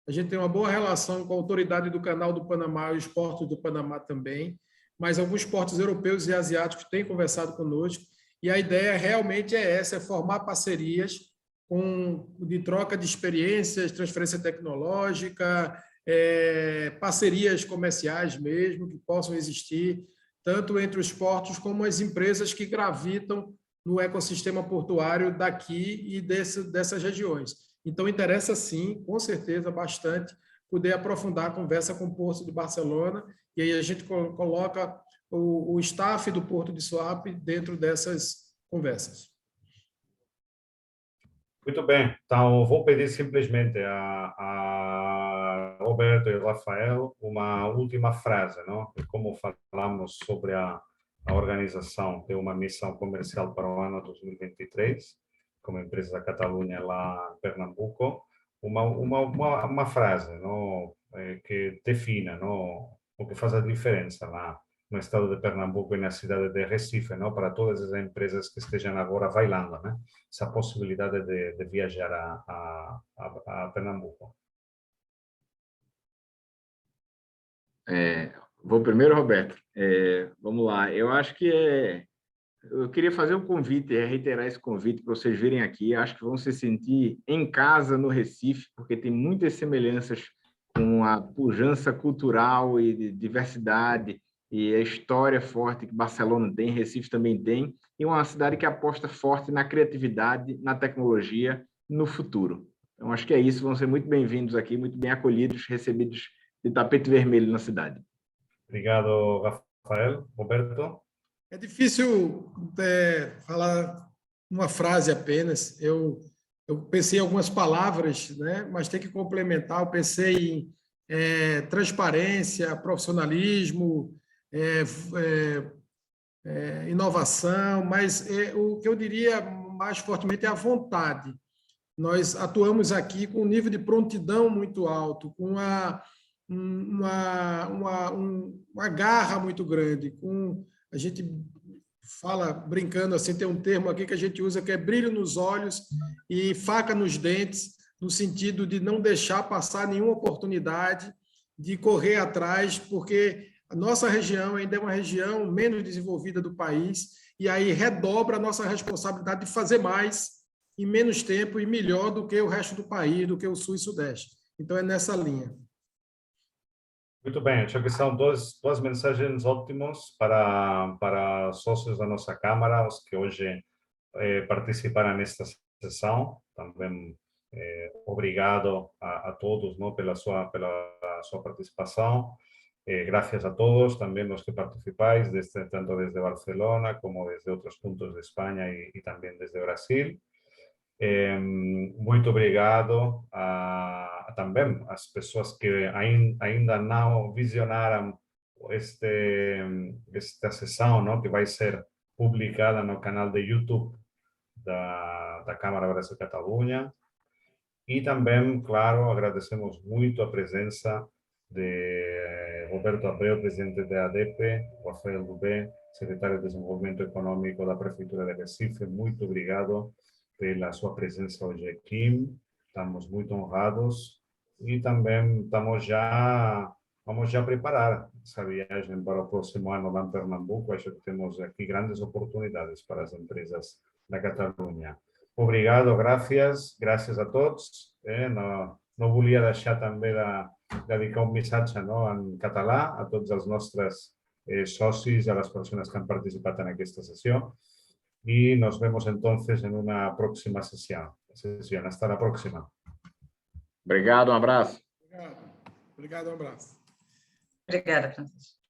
[SPEAKER 3] A gente tem uma boa relação com a autoridade do Canal do Panamá e os portos do Panamá também, mas alguns portos europeus e asiáticos têm conversado conosco, e a ideia realmente é essa, é formar parcerias de troca de experiências, transferência tecnológica, parcerias comerciais mesmo, que possam existir, tanto entre os portos como as empresas que gravitam no ecossistema portuário daqui e dessas regiões. Então, interessa sim, com certeza, bastante, poder aprofundar a conversa com o Porto de Barcelona, e aí a gente coloca o staff do Porto de Suape dentro dessas conversas.
[SPEAKER 1] Muito bem, então vou pedir simplesmente a Roberto e Rafael uma última frase, não? Como falamos sobre a organização ter uma missão comercial para o ano 2023, como empresa da Catalunha lá em Pernambuco, uma frase, não? Que defina, não? O que faz a diferença lá no estado de Pernambuco e na cidade de Recife, não? Para todas as empresas que estejam agora bailando, né? Essa possibilidade de viajar a Pernambuco.
[SPEAKER 2] Vou primeiro, Roberto. Vamos lá. Eu acho que eu queria fazer um convite, reiterar esse convite para vocês virem aqui. Acho que vão se sentir em casa no Recife, porque tem muitas semelhanças com a pujança cultural e de diversidade e a história forte que Barcelona tem, Recife também tem, e uma cidade que aposta forte na criatividade, na tecnologia, no futuro. Então, acho que é isso. Vão ser muito bem-vindos aqui, muito bem acolhidos, recebidos de tapete vermelho na cidade.
[SPEAKER 1] Obrigado, Rafael. Roberto?
[SPEAKER 3] É difícil falar uma frase apenas. Eu pensei em algumas palavras, né? Mas tem que complementar. Eu pensei em transparência, profissionalismo, inovação, mas o que eu diria mais fortemente é a vontade. Nós atuamos aqui com um nível de prontidão muito alto, com uma garra muito grande, a gente fala, brincando assim, tem um termo aqui que a gente usa que é brilho nos olhos e faca nos dentes, no sentido de não deixar passar nenhuma oportunidade, de correr atrás, porque a nossa região ainda é uma região menos desenvolvida do país, e aí redobra a nossa responsabilidade de fazer mais em menos tempo e melhor do que o resto do país, do que o Sul e Sudeste. Então, é nessa linha.
[SPEAKER 1] Muito bem, acho que são duas mensagens ótimas para sócios da nossa Câmara, os que hoje participaram nesta sessão. Também obrigado a todos, não, pela sua participação. Gracias a todos, también los que participáis, tanto desde Barcelona como desde otros puntos de España y también desde Brasil. Muito obrigado também às pessoas que ainda não visionaram esta sessão, não, que vai ser publicada no canal de YouTube da Câmara Brasil Catalunha. E também, claro, agradecemos muito a presença de Roberto Abreu, presidente da ADEPE, Rafael Dubé, secretário de Desenvolvimento Econômico da Prefeitura de Recife. Muito obrigado pela sua presença hoje aqui. Estamos muito honrados e também vamos já preparar essa viagem para o próximo ano lá em Pernambuco. Acho que temos aqui grandes oportunidades para as empresas da Catalunha. Obrigado, gràcies a tots. No volia deixar també de dedicar un missatge, no, en català a tots els nostres socis i a les persones que han participat en aquesta sessió. Y nos vemos entonces en una próxima sesión. Hasta la próxima.
[SPEAKER 2] Obrigado, um abraço.
[SPEAKER 3] Obrigado, um abraço.
[SPEAKER 4] Obrigada, Francisco.